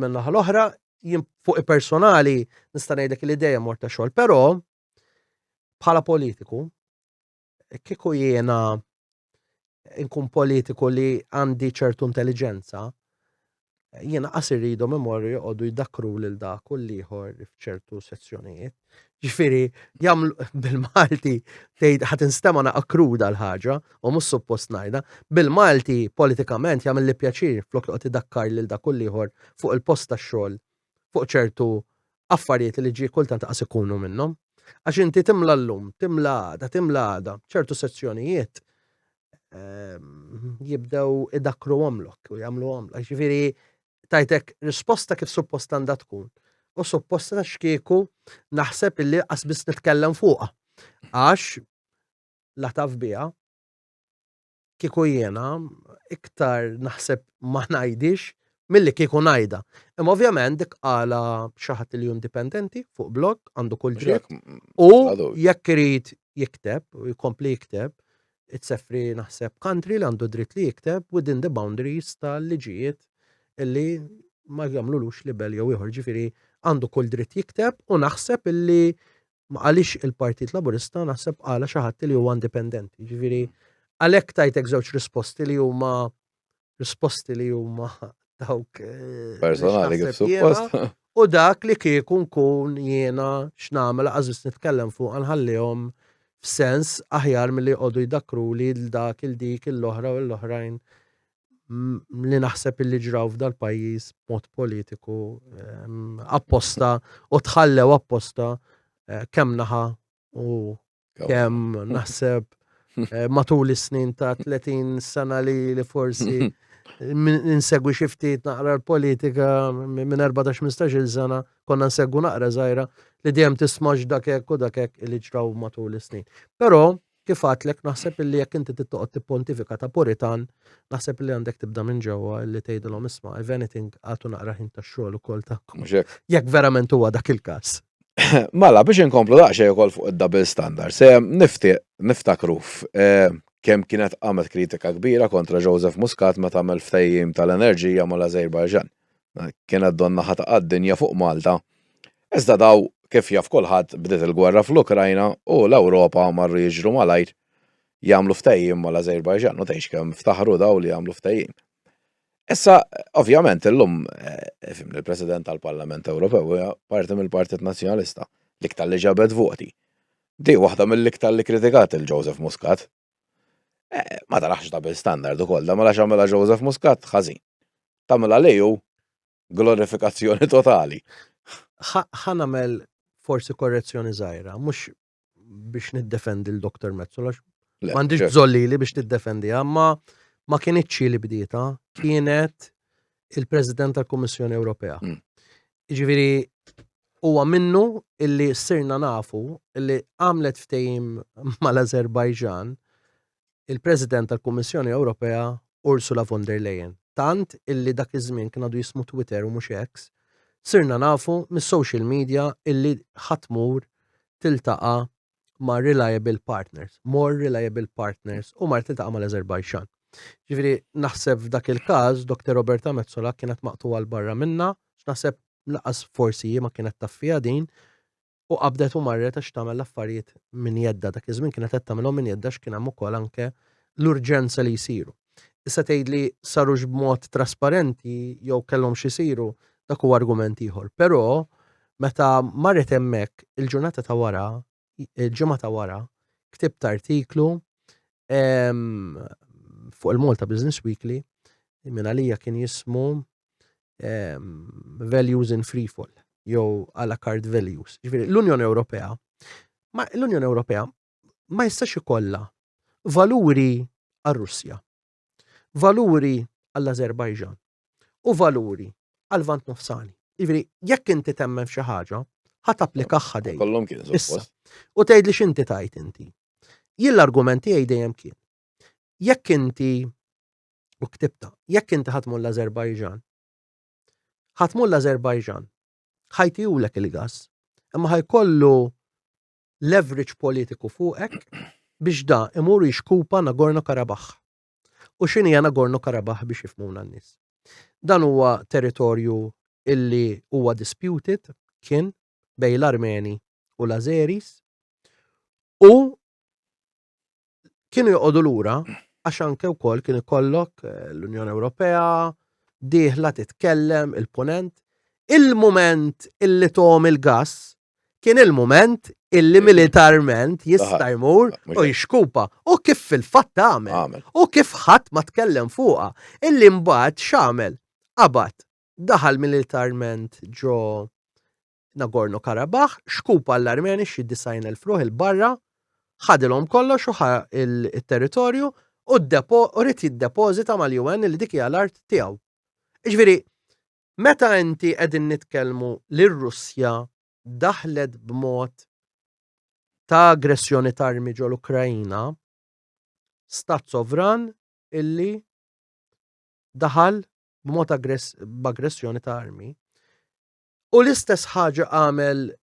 minn naħa l-oħra, jien fuq personali nista' ngħidlek li dejjem mort ta' xogħol, però bħala politiku kieku jiena nkun politiku li għandi ċertu intelligenza, jiena qas irridhom imorru joqogħdu jdakru lil dak u ieħor f'ċertu sezzjonijiet. Ġifieri jagħmlu bil-Malti tgħid ħadd instema' naqa' kruda l-ħaġa u mhux suppost ngħidha, bil-Malti politikament jagħmel li pjaċir flok joqgħod idakkar lil dak u ieħor fuq il-post tax-xogħol fuq ċertu affarijiet li ġie kultant qas ikunu minnhom. Għax inti timla llum, timla għada, ċertu sezzjonijiet jibdew idakru għomlok u jagħmlu għomlok. Ġifieri tajtek risposta kif suppost għandha tkun. U supposta xkieku naħseb illi qas biss nitkellem fuqha. Għax la taf biha kieku jiena iktar naħseb ma ngħidix milli kieku ngħidha. Imma ovvjament dik qala xi ħadd li indipendenti fuq blog għandu kull dritt u jekk irid jikteb u jkompli jikteb itseffri naħseb country li għandu dritt li jikteb within the boundaries tal-liġijiet illi ma jagħmlulux libel jew ieħor, ġifieri għandu kull dritt jikteb u naħseb illi għaliex il-Partit Laburista naħseb qala xi ħadd li huwa indipendenti. Ġifieri għalhekk tajtek żewġ risposti li huma dawk personali kif suppost. U dak li kieku nkun jiena x'nagħmel għażis nitkellem fuq nħallihom f'sens aħjar milli jqogħdu jdakruli l-dak il-dik l-oħra u l-oħrajn li naħseb illi ġraw f'dal pajjiż mod politiku apposta u tħallew apposta kemm naħa u kemm naħseb matul is-snin ta' 30 sena li forsi insegwi xi ftit naqra l-politika minn 14-15 sena konna nsegwu naqra żgħira li dejjem tisma' dak hekk u dak hekk li ġraw matul is-snin. Però kif għatlek naħseb illi jekk inti tittoqgħod tippontifika ta' Puritan, naħseb li għandek tibda minn ġewwa li tgħidilhom isma' if anything għatu naqra ħin tax-xogħol ukoll tagħkom. Jekk verament huwa dak il-każ. Mela biex inkomplu daqsxejn ukoll fuq id-double standard. Se niftakru kemm kienet qamet kritika kbira kontra Joseph Muscat meta għamel ftehim tal-enerġija mal-Azerbajġan. Kienet donna ħataqad dinja fuq Malta. Iżda daw kif jaf kulħadd bdiet il-gwerra fl-Ukrajna u l-Ewropa marru jiġru malajr jagħmlu ftehim mal-Azerbajġan u tgħix kemm ftaħru daw li jagħmlu ftehim. Issa, ovvjament, illum il-President tal-Parlament Ewropew huwa parti mill-Partit Nazzjonalista l-iktar li ġabed voti. Di waħda mill-iktar li kritikat il-Joseph Muscat. Ma taraħx double standard ukoll, da ma lax għamela Joseph Muscat ħażin. Tagħmilha lejhu glorifikazzjoni totali. Ħanamel forsi korrezzjoni żgħira, mhux biex niddefendi l-Dr. Metzola. M'għandix bżolli li biex niddefendiha, ma kienitx li bdieta, kienet il-President tal-Kummissjoni Ewropea. Jiġifieri huwa minnu illi sirna nafu illi għamlet ftehim mal-Azerbajġan il-President tal-Kummissjoni Ewropea Ursula von der Leyen. Tant illi dak iż-żmien kien għadu jismu Twitter u mhux X, sirna nafu mis-social media illi ħatmur tiltaqa' ma' reliable partners, more reliable partners u mar tiltaqa' mal-Azerbajġan. Ġifieri naħseb f'dak il-każ Dr. Roberta Metsola kienet maqtuwa l barra minna, x'naħseb laqas forsi ma kienet taffija din u qabdet u marret għax tagħmel l-affarijiet minn jedda dak iż-żmien kienet qed tagħmelhom minn jedda x'kien hemm ukoll anke l-urġenza li jsiru. Issa tgħidli sarux b'mod trasparenti jew kellhom x'isiru dak huwa argument ieħor. Però meta marret hemmhekk il-ġurnata ta' wara, il-ġimgħa ta' wara, ktibt artiklu fuq il-Malta Business Weekly minn għalija kien jismu Values in Freefall jew à la carte values. Ġifieri l-Unjoni Ewropea ma jistax ikollha valuri għar-Russja, valuri għall-Azerbajġan u valuri għall-Vant Nofsani. Ġifieri jekk inti temmen f'xi ħaġa, ħadd applikaħħa dejjem. Kollhom kien suppost. U tgħidli x'inti tajt inti. Jien l-argument tiegħi dejjem kien. Jekk inti u ktibta, jekk inti ħatmu l-Azerbajġan, ħajtijulek il-gas, imma ħajkollu leverage politiku fuqek biex da imur jixkupa Nagorno-Karabakh. U x'inhi Nagorno-Karabakh biex jifhmuna n-nies. Dan huwa territorju illi huwa disputed kien bejn l-Armeni u l-Azeris u kienu joqogħdu lura għax anke wkoll kien ikollok l-Unjoni Ewropea dieħla titkellem il-punent. Il-moment illi tom il-gas kien il-moment illi militarment jista' jmur u jixkupa u kif fil-fatt għamel u kif ħadd ma tkellem fuqha illi mbagħad x'għamel qabad daħal militarment ġo Nagorno-Karabakh, xkupa l-Armeni xi 90,000 ruħ il-barra, ħadilhom kollox u il-territorju u rrid jiddepożita mal-UN li dik hija l-art tiegħu. Ġifieri, meta inti qegħdin nitkellmu li r-Russja daħlet b'mod ta' aggressjoni ta' armi ġol Ukrajina, stat sovran illi daħal b'mod b'aggressjoni ta' armi. U l-istess ħaġa għamel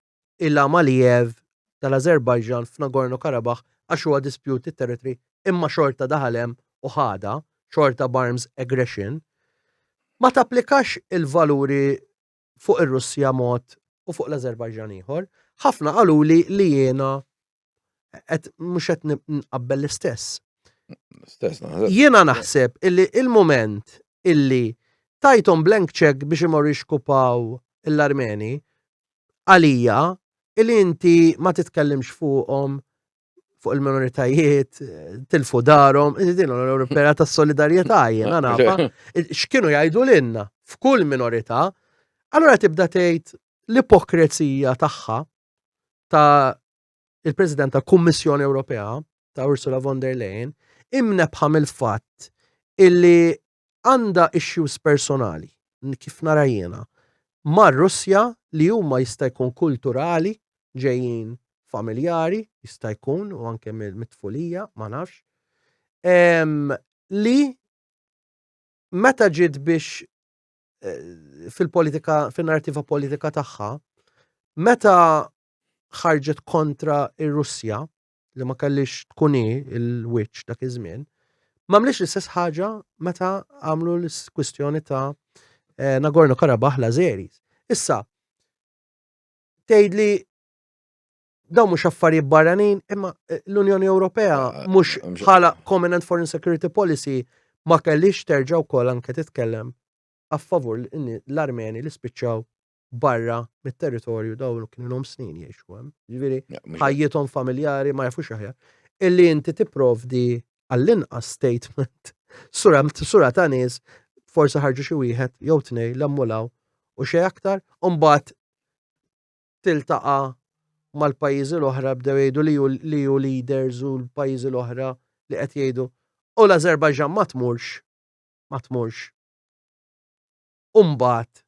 Ilham Aliyev tal-Azerbajġan f'Nagorno-Karabakh għax huwa disputed territory imma xorta daħalem u ħada, xorta b'arms aggression. Ma tapplikax il-valuri fuq ir-Russja mod u fuq l-Azerbajġan ieħor, ħafna qaluli li jiena mhux qed nqabbel l-istess. Jiena naħseb illi il-moment illi tajtom blank check biex imorru jixkupaw l-Armeni għalija illi inti ma titkellimx fuqhom fuq il-minoritajiet, tilfu darhom, din l-Ewropea tas-solidarjetà jiena nafa, x'kienu jgħidu lilna f'kull minorità, allura tibda tgħid l-ipokrezija tagħha ta' il-President ta' Kummissjoni Ewropea ta' Ursula von der Leyen imnebħa mill-fatt illi għandha issues personali kif nara jiena mar-Russja li huma jista' jkun kulturali ġejjin familjari, jista' jkun u anke mit-tfulija, ma nafx, li meta ġiet biex fil-politika, fin-narrativa politika tagħha, meta ħarġet kontra ir-Russja li ma kellix tkun il-wiċċ dak iż-żmien, m'għamlix l-istess ħaġa meta għamlu l-kwistjoni ta' Nagorno-Karabakh l-Azeris. Issa, tgħidli dawn mhux affarijiet barranin, imma l-Unjoni Ewropea mhux bħala Common and Foreign Security Policy ma kellix terġa' wkoll anke titkellem a favur l-Armeni li spiċċaw barra mit-territorju dawn kienhom snin jgħixu hemm. Ġifieri ħajjithom familjari ma jafux aħjar. Illi inti tipprovdi għall-inqas statement sura ta' nies forsi ħarġu xi wieħed jew tnejn l-ammulaw u xejn aktar u mbagħad tiltaqa' mal-pajjiżi l-oħra bdew jgħidu li hu leaders u l-pajjiżi l-oħra li qed jgħidu u l-Azerbajġan ma tmurx. U mbagħad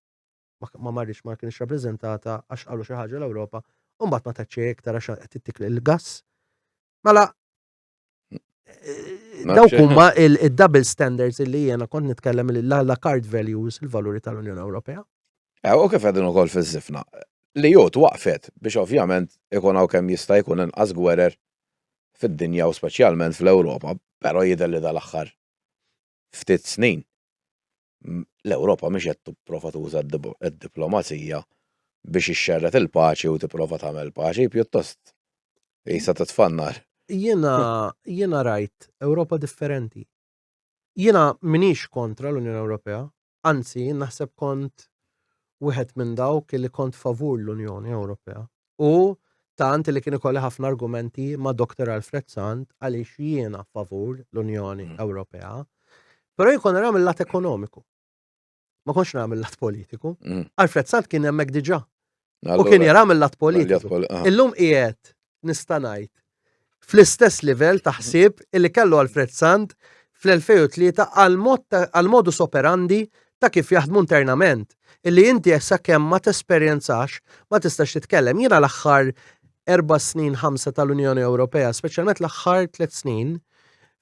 ma marriċ ma kienx rappreżentata għax qalu xi ħaġa l-Ewropa, u mbagħad ma taċċi iktar għax qed tittikli l-gass. Mela dawk huma il-double standards illi jiena kont nitkellem la card values, il-valuri tal-Unjoni Ewropea. U kif qegħdin ukoll fiż-żifna. Li jgħod waqfet biex ovvjament ikun hawn kemm jista' jkun inqas gwerer fid-dinja u speċjalment fl-Ewropa, però jidher li dal-aħħar ftit snin l-Ewropa mhix qed tipprova tuża d-diplomazija biex ixxerret il-paċi u tipprova tagħmel paċi pjuttost qisha titfannar. Jiena rajt Ewropa differenti. Jiena minix kontra l-Unjoni Ewropea, anzi naħseb kont wieħed minn dawk li kont favur l-Unjoni Ewropea. U tant li kien ikolli ħafna argumenti ma' Dr. Alfred Sant għaliex jiena favur l-Unjoni Ewropea. Però jkun nara mill-lat ekonomiku. Ma konx nara mill-lat politiku. Alfred Sant kien hemmhekk diġà. U kien jara mill-lat politiku. Illum qiegħed nista' ngħid fl-istess livell taħsib illi kellu Alfred Sant fl-2003 għal-modus operandi ta' kif jaħdmu internament. Illi inti sakemm ma tesperjenzax ma tistax titkellem. Jiena l-aħħar 4 snin 5 tal-Unjoni Ewropea, speċjalment l-aħħar 3 snin,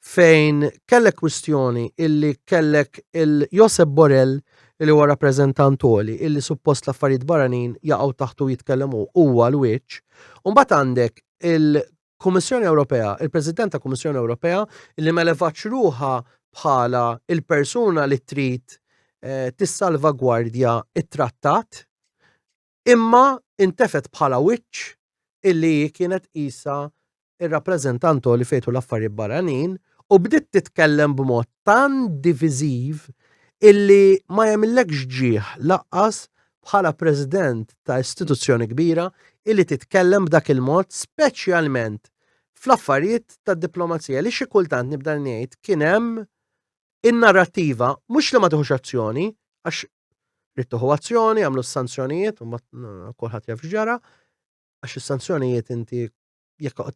fejn kellek kwistjoni illi kellek il-Josep Borrell illi huwa rappreżentantoli illi suppost l-affarijiet barranin jaqgħu taħtu jitkellemu huwa l-wiċċ, u mbagħad għandek il-Kummissjoni Ewropea, il-President ta' Kummissjoni Ewropea illi ma levatx ruħha bħala il-persuna li trid tissalvagwardja it-trattat, imma intefet bħala wiċċ illi kienet qisha ir-rappreżentantu li fejtu l-affarijiet barranin u bdiet titkellem b'mod tan diviżiv illi ma jagħmillekx ġieħ laqqas bħala president ta' istituzzjoni kbira illi titkellem b'dak il-mod, speċjalment fl-affarijiet tad-diplomazija li xi kultant nibda ngħid kien hemm in-narrattiva mhux li ma tieħux azzjoni għax rid tieħu azzjoni, għamlu s-sanzjonijiet u kulħadd jaf x'ġara għax is-sanzjonijiet inti jekk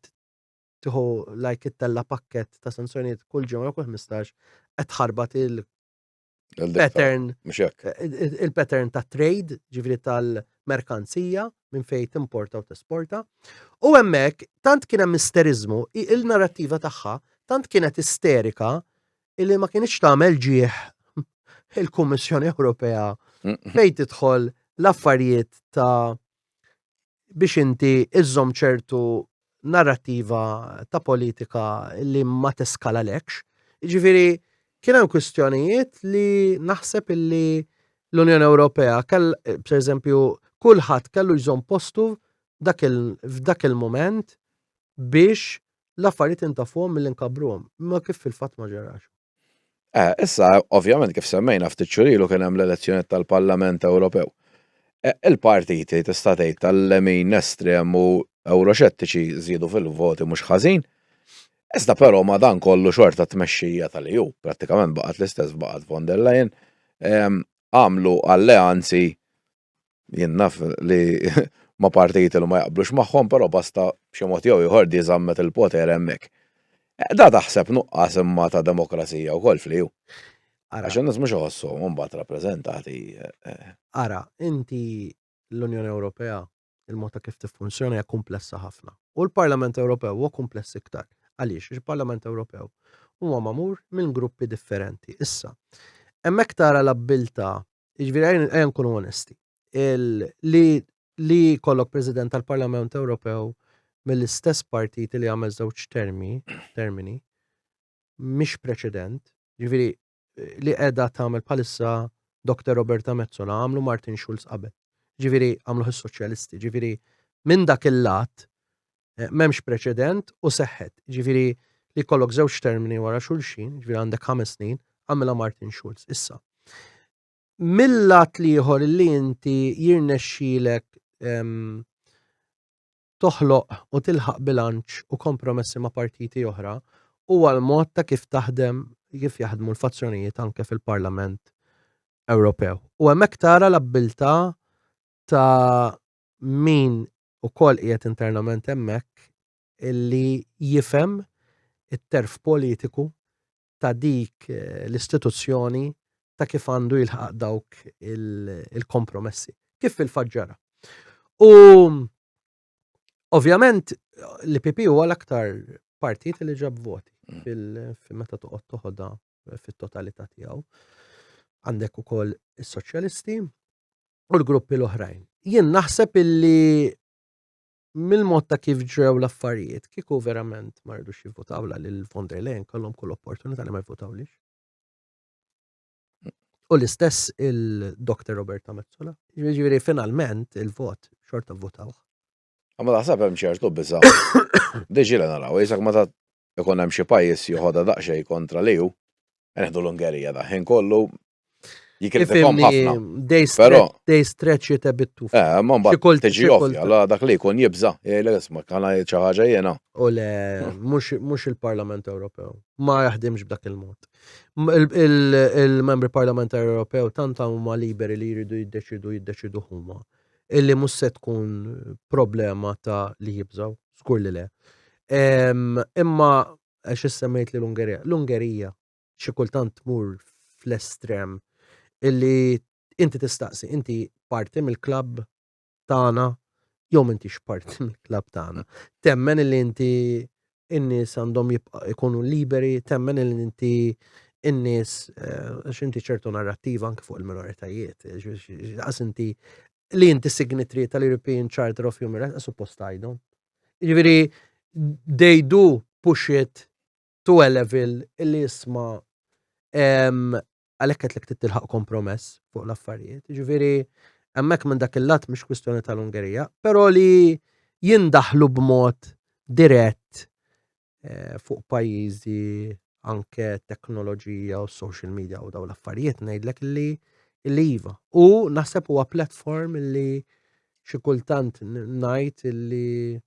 tieħu like it-tella pakkett ta' sanzjonijiet kull ġimgħa kull 15 qed tħarbat il-pattern il-pattern ta' trade, ġifieri tal-merkanzija minn fejn timporta u tesporta. U hemmhekk tant kien hemm isterizmu, il-narrattiva tagħha tant kienet isterika illi ma kienx tagħmel ġieħ il-Kummissjoni Ewropea fejn tidħol l-affarijiet ta' biex inti iżżomm ċertu narrattiva ta' politika li ma teskalalekx. Jiġifieri kien hemm kwistjonijiet li naħseb illi l-Unjoni Ewropea pereżempju kulħadd kellu jżomm postu f'dak il-mument biex l-affarijiet intafuhom milli nkabruhom, imma kif fil-fatt ma ġarax. Issa, ovvjament kif semmejna ftit xhur ilu kien hemm l-elezzjoni tal-Parlament Ewropew. Il-partiti tista' tgħid tal-lemin estrem u euroxettiċi żiedu fil-voti mhux ħażin. Iżda però ma dan kollu xorta tmexxija tal-EU, prattikament baqgħet l-istess baqgħet von der Leyen, għamlu alleanzi jien naf li ma partiti li ma jaqblux magħhom, però basta b'xi mod jew ieħor diżammet il-poter hemmhekk. Da taħseb nuqqas imma ta' demokrazija wkoll fl-EU. Għax in-nies mhux iħossuhom imbagħad rappreżentati. Ara, inti l-Unjoni Ewropea il-mod ta' kif tiffunzjona hija komplessa ħafna. U l-Parlament Ewropew huwa kompless iktar. Għaliex il-Parlament Ewropew huwa magħmur minn gruppi differenti. Issa, hemmhekk tara l-abbiltà, jiġifieri ejja nkunu onesti, li kollok President tal-Parlament Ewropew mill-istess partiti li għamel żewġ termini mhix preċedent, jiġifieri li qiegħda tagħmel bħalissa Dr. Roberta Metsola għamlu Martin Schulz qabel. Ġifieri għamlu is-soċjalisti, ġifieri minn dak il-lat m'hemmx preċedent u seħħet. Ġifieri li kollok żewġ termini wara xulxin, ġifieri għandek 5 snin, għamilha Martin Schulz. Issa. Mill-lat liħor li inti jirnexxilek toħloq u tilħaq bilanċ u kompromessi ma' partiti oħra huwa l-mod ta' kif jaħdmu l-fazzjonijiet anke fil-Parlament Ewropew. U hemmhekk tara l-abbiltà ta' min ukoll qiegħed internament hemmhekk illi jifhem it-terf politiku ta' dik l-istituzzjoni ta' kif għandu jilħaq dawk il-kompromessi. Kif fil-faġġara. U ovvjament l-PP huwa l-aktar partit li ġab voti fil-meta toqgħod toħodha fit-totalità tiegħu. Għandek ukoll is-soċjalisti u l-gruppi l-oħrajn. Jien naħseb illi mill-mod ta' kif ġew l-affarijiet, kieku verament ma rridux jivvotawla lil von der Leyen kollhom kull opportunità li ma jivvotawlix. U l-istess il-Dr. Roberta Metsola. Ġifieri finalment il-vot xorta votaw. Għamma taħseb hemm ċertu biża. Diġi li naraw, jisak ma ta' ikun hemm xi pajjiż joħodha daqsxejn kontra liju, neħdu l-Ungerija daħin kollu jikritikahom ħafna. They stretch it a bit too far. Ma mbagħad tiġi ovvja, la dak li jkun jibża, jgħidlek isma' kana xi ħaġa jiena. U le, mhux il-Parlament Ewropew. Ma jaħdimx b'dak il-mod. Il-membri parlamentari Ewropew tant huma liberi li jridu jiddeċidu huma. Illi mhux se tkun problema ta' li jibżaw, skur li le. Imma għax issemmejt li l-Ungerija xi kultant tmur fl-estrem illi inti tistaqsi, inti parti mill-klabb tagħna jew m'intix parti mill-klabb tagħna. Temmen illi inti in-nies għandhom ikunu liberi, temmen illi inti in-nies għax inti ċertu narrattiva anke fuq il-minoritajiet. Għas inti li inti signatory tal-European Charter of Human Rights, suppost għajdhom. Jiġifieri they do push it to a level illi jisma' għalhekk qed tilħaq kompromess fuq l-affarijiet. Jiġifieri hemmhekk minn dak il-lat mhix kwistjoni tal-Ungerija, però li jindaħlu b'mod dirett fuq pajjiżi anke teknoloġija u social media u dawn l-affarijiet ngħidlek li iva. U naħseb huwa platform illi xi kultant ngħid illi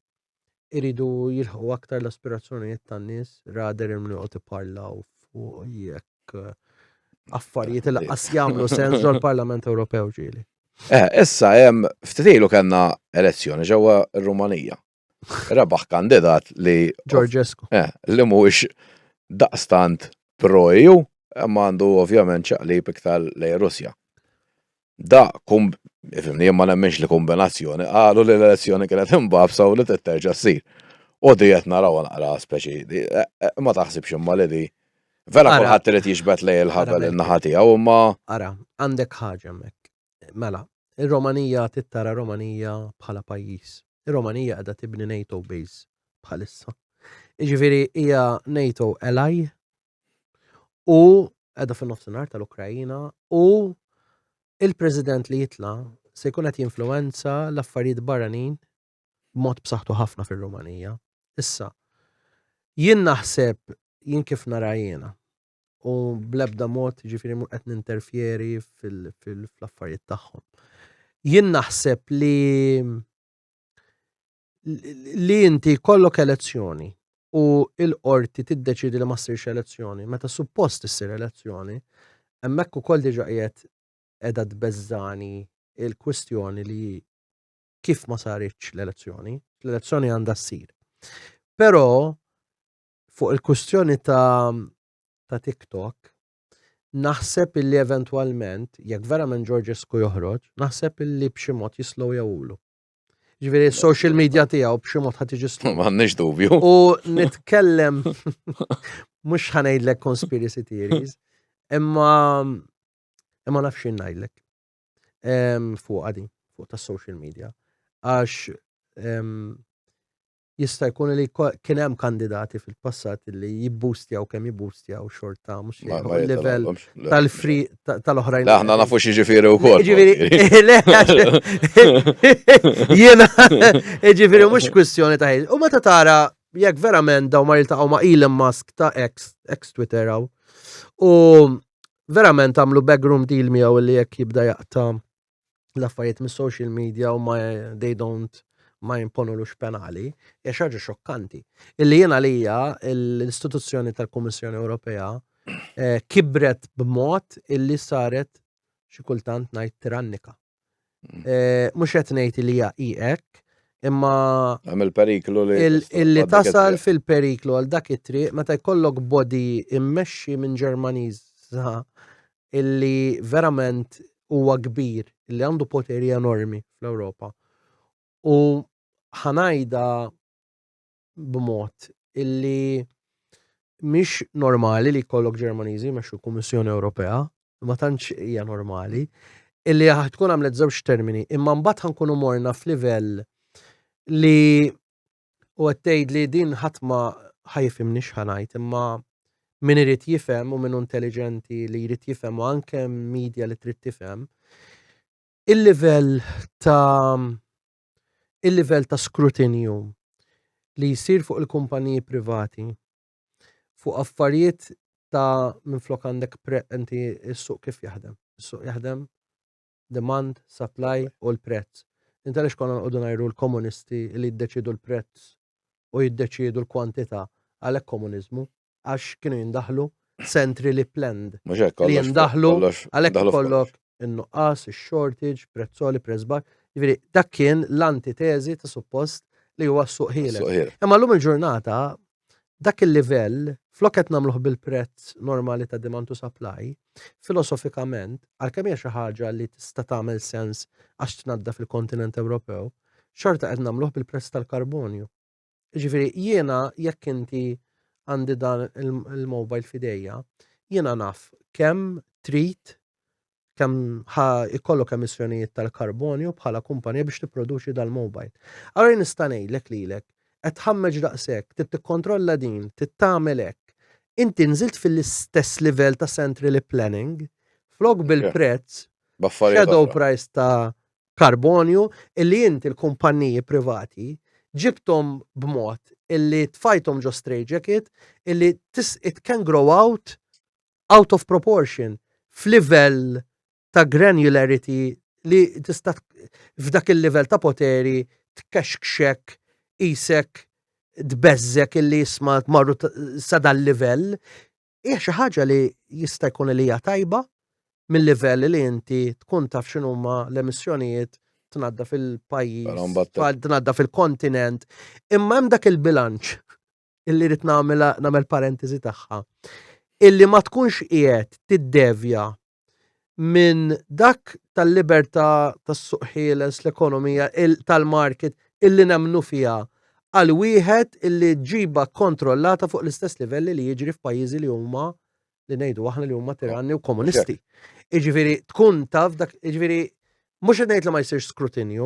iridu jilħqu aktar l-aspirazzjonijiet tan-nies rather minn joqgħod iparlaw fuq jekk affarijiet li qas jagħmlu sens ġol-Parlament Ewropew ġieli. Issa hemm ftit ilu kellna elezzjoni ġewwa r-Rumanija. Rebaħ kandidat li Georgescu. Li mhuwiex daqstant pro-EU, imma għandu ovvjament ċaqlib iktar lejn Russja. Da ifhimni ma nemmenx li kombinazzjoni, qalu li l-elezzjoni kienet imbabsa u li titterġa' ssir. U di qed naraw naqra speċi, ma taħsibx imma li di vera kulħadd irid jiġbed lejn il-ħabel in-naħa tiegħu imma. Ara, għandek ħaġa hemmhekk. Mela, ir-Romanija tittara Romanija bħala pajjiż. Ir-Romanija qiegħda tibni NATO base bħalissa. Jiġifieri hija NATO ally u qiegħda fin-nofsinhar tal-Ukrajina u il-President li jitla se jkun qed jinfluwenza l-affarijiet barranin b'mod b'saħħtu ħafna fir-Rumanija. Issa, jien naħseb jien kif nara jiena u bl-ebda mod jiġifieri mhux qed ninterfjeri fl-affarijiet tagħhom. jien naħseb li inti kollok elezzjoni u il-qorti tiddeċidi li ma ssirx elezzjoni, meta suppost issir elezzjoni, hemmhekk ukoll diġà qiegħda tbeżżani il-kwistjoni li kif ma saritx l-elezzjoni għandha ssir. Però fuq il-kwistjoni ta' TikTok, naħseb illi eventwalment, jekk verament Georgescu joħroġ, naħseb illi b'xi mod jislow jawulu. Ġifieri social media tiegħu b'xi mod ħad tiġi slow. M'għandniex dubju. U nitkellem mhux ħanejdlek conspiracy theories, imma nafx ngħidlek fuq għadi, fuq tas-social media. Għax jista' jkun li kien hemm kandidati fil-passat li jibboostjaw kemm jibboostjaw xorta mhux il-livell tal-free tal-oħrajn. Aħna nafu xi ġifieri wkoll. Jiena ġifieri mhux kwistjoni ta' u meta tara jekk verament daw ma jiltaqgħu ma' Elon Musk ta' ex Twitter u verament għamlu backroom deal miegħu li jekk jibda jaqta' l-affarijiet mis-social media u ma jimponulux penali, hija xi ħaġa xokkanti. Illi jiena għalija l-istituzzjoni tal-Kummissjoni Ewropea kibret b'mod illi saret xi kultant ngħid tirannika. Mhux qed ngħid li hija hekk, imma hemm il-periklu illi tasal fil-periklu għal dak it-triq meta jkollok body immexxi minn Ġermaniża illi verament huwa kbir, illi għandu poteri enormi fl-Ewropa. U ħanajda b'mod illi mhix normali li jkollok Ġermaniżi jmexxu Kummissjoni Ewropea, ma tantx hija normali, illi tkun għamlet żewġ termini, imma mbagħad ħankunu morna f'livell li u qed tgħid li din ħadd ma ħajfhimniex ħanajt, imma min irid jifhem u min intelligenti li jrid jifhem u anke media li trid tifhem il-livell ta' skrutinju li jsir fuq il-kumpaniji privati fuq affarijiet ta' minflok għandek inti s-suq kif jaħdem. Is-suq jaħdem demand, supply u l-prezz. Inta lix konna nqogħdu ngħidu l-komunisti li jiddeċidu l-prezz u jiddeċidu l-kwantità għalhekk komuniżmu għax kienu jindaħlu centrally planned. Li jindaħlu għalhekk kollok in-nuqqas, ix-shortage, prezzoli, preżbar. Jiġifieri dak kien l-antitezi ta' suppost li huwa s-suq ħieles. Imma llum il-ġurnata dak il-livell flok qed nagħmluh bil-prezz normali ta' demand u supply, filosofikament, għalkemm hija xi ħaġa li tista' tagħmel sens għax tnaddaf fil-kontinent Ewropew, xorta qed nagħmluh bil-prezz tal-karbonju. Jiġifieri jiena jekk inti għandi dan il-mobile fidejja, jiena naf kemm trid kemm ikollok emissjonijiet tal-karbonju bħala kumpanija biex tipproduċi dal-mobile. Allura nista' ngħidlek lilek qed tħammeġ daqshekk, trid tikkontrolla din, trid tagħmel hekk. Inti nżilt fil-istess livell ta' centrally planning, flok bil-prezz, shadow price ta' karbonju, illi inti l-kumpaniji privati ġibtom b'mod illi tfajtom ġo straight jacket, illi it can grow out of proportion f'livell ta' granularity li tista' f'dak il-livell ta' poteri tkexkxek isek tbeżżek illi jisma' tmorru sa dal-livell, hija xi ħaġa li jista' jkun li hija tajba mill-livell li inti tkun taf x'inhuma l-emissjonijiet tnadda fil-pajjiż, tnadda fil-kontinent, imma hemm dak il-bilanċ illi rid nagħmel parentesi tagħha. Illi ma tkunx qiegħed tiddevja minn dak tal-libertà tas-suq ħieles, l-ekonomija tal-market illi nemnu fiha għal wieħed illi ġiba kontrollata fuq l-istess livelli li jiġri f'pajjiżi li huma li ngħidu aħna li huma tiranni u komunisti. Jiġifieri tkun taf dak, jiġifieri mhux qed ngħid li ma jsirx skrutinju,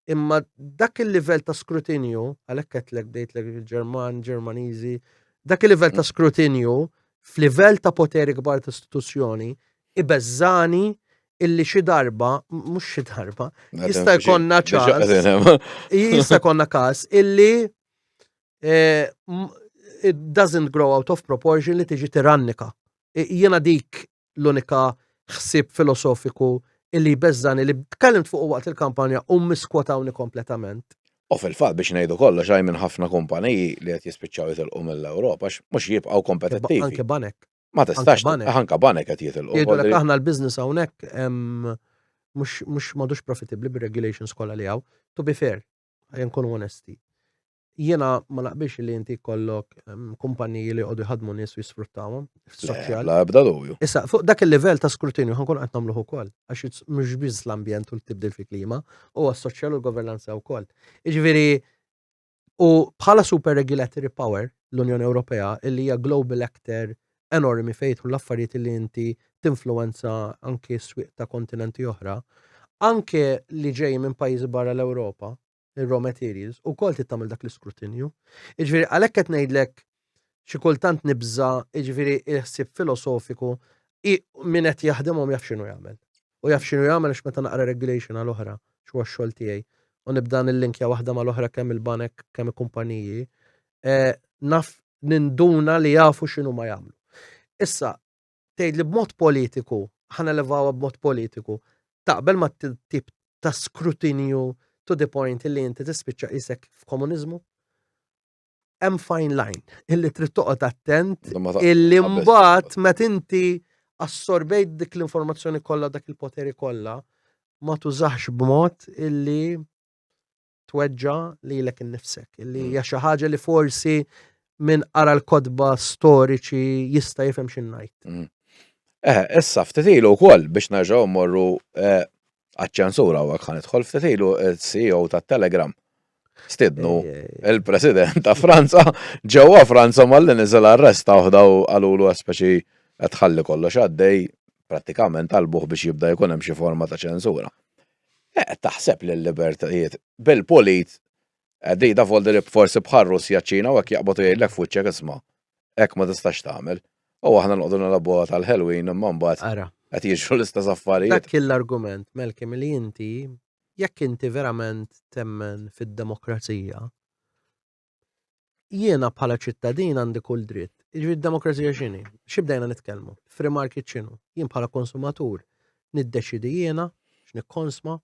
imma dak il-livell ta' skrutinju għalhekk qedlek bdejtlek Ġermaniżi, dak il-livell ta' skrutinju f'livell ta' poteri kbar ta' istituzzjoni ibeżżani illi xi darba, mhux xi darba, jista' jkollna każ illi it doesn't grow out of proportion li tiġi tirannika. Jiena dik l-unika ħsieb filosofiku illi beżżani li tkellimt fuq waqt il-kampanja u miskwotawni kompletament. U fil-fatt biex ngħidu kollox minn ħafna kumpaniji li qed jispiċċaw jitilqu mill-Ewropa mhux jibqgħu kompetittivi. Anke banek. Ma tistax banek. anke banek qed jitilqu. Jgħidulek aħna l-business hawnhekk mhux m'għadux profitable bir-regulations kollha li hawn. To be fair, nkunu onesti. Jiena ma naqbilx li inti jkollok kumpaniji li jqogħdu jħadmu nies u jisfruttawhom fis-soċjal. La ebda dubju. Issa fuq dak il-livell ta' skrutinju ħankun qed nagħmluh ukoll għax mhux biss l-ambjent u l-tibdil fil-klima, huwa s-soċjal u l-governanza wkoll. Jiġifieri u bħala super regulatory power l-Unjoni Ewropea illi hija global actor enormi fejn l-affarijiet li inti tinfluwenza anke s-swieq ta' kontinenti oħra, anke li ġej minn pajjiżi barra l-Ewropa, il-raw materials, u kol tittamil dak l-iskrutinju. Iġviri, għalek qed ngħidlek xi kultant nibża, iġviri, il-ħsieb filosofiku, min qed jaħdimhom jaf x'inhu jagħmel. U jaf x'inhu jagħmel għax meta naqra regulation għal-oħra, x'huwa x-xogħol tiegħi. U nibda nillinkja waħda mal-oħra kemm il-banek, kemm il-kumpaniji, naf ninduna li jafu x'inhu ma jagħmlu. Issa, tgħidli b'mod politiku, ħanelevawha b'mod politiku, taqbel ma tip ta' skrutinju to the point illi inti tispiċċa isek f'komuniżmu, hemm fine line illi trid toqgħod attent illi mbagħad meta inti assorbejt dik l-informazzjoni kollha dak il-poteri kollha ma tużax b'mod illi tweġġa' lilek innifsek, illi hija xi ħaġa li forsi minn ara l-kodba storiċi jista' jifhem x'in ngħid. Issa ftit ilu wkoll biex nerġgħu mmorru għaċ-ċensura u għak ħanidħol ftetilu il-CEO ta' Telegram. Stidnu il-President ta' Franza, ġewwa Franza malli niżel arresta uħdaw għalulu speċi għatħalli kollox għaddej prattikament għalbuħ biex jibda jkun hemm xi forma ta' ċensura. Taħseb li l-libertajiet bil-polit għaddej da folder forsi bħal Russja ċina u għak jaqbatu jgħidlek fuċċek isma' hekk ma tistax tagħmel. U aħna nqogħdu nilagħbuha tal-Halloween imma mbagħad qed jiġru l-istess affarijiet. Dak l-argument, Malcolm, li inti jekk inti verament temmen fid-demokrazija, jiena bħala ċittadin għandi kull dritt. Jiġri d-demokrazija x'inhi? X'ibdejna nitkellmu? Free market x'inhu? Jien bħala konsumatur niddeċidi jiena x'nikkonsma,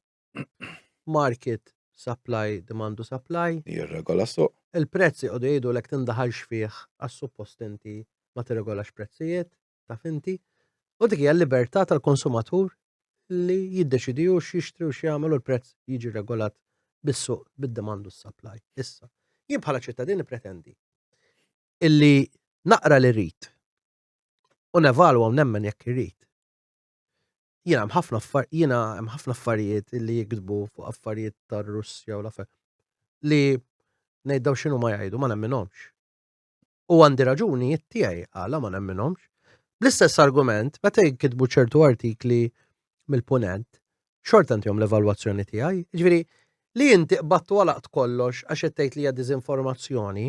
market supply, demand u supply. Jirregola suq. Il-prezzi qogħdu jgħidulek tindaħalx fih għas-suppost inti ma tirregolax prezzijiet, taf inti. U dik hija l-libertà tal-konsumatur li jiddeċidi u x'jixtri u x'jagħmel u l-prezz jiġi regolat bis-suq bid-demand u s-supply. Issa, jien bħala ċittadin pretendi illi naqra li rrid u nevalwa u nemmen jekk irrid. Jiena hemm ħafna affarijiet illi jikdbu fuq affarijiet tar-Russja u l-affarijiet li ngħiddew x'inhu ma jgħidu ma nemminhomx. U għandi raġuni tiegħi għala ma nemminhomx. Bl-istess argument, meta jkitbu ċertu artikli mill-punent, xorta intihom l-evalwazzjoni tiegħi. Ġifieri li inti qbadtu għalaqt kollox għax qed tgħid li hija diżinformazzjoni,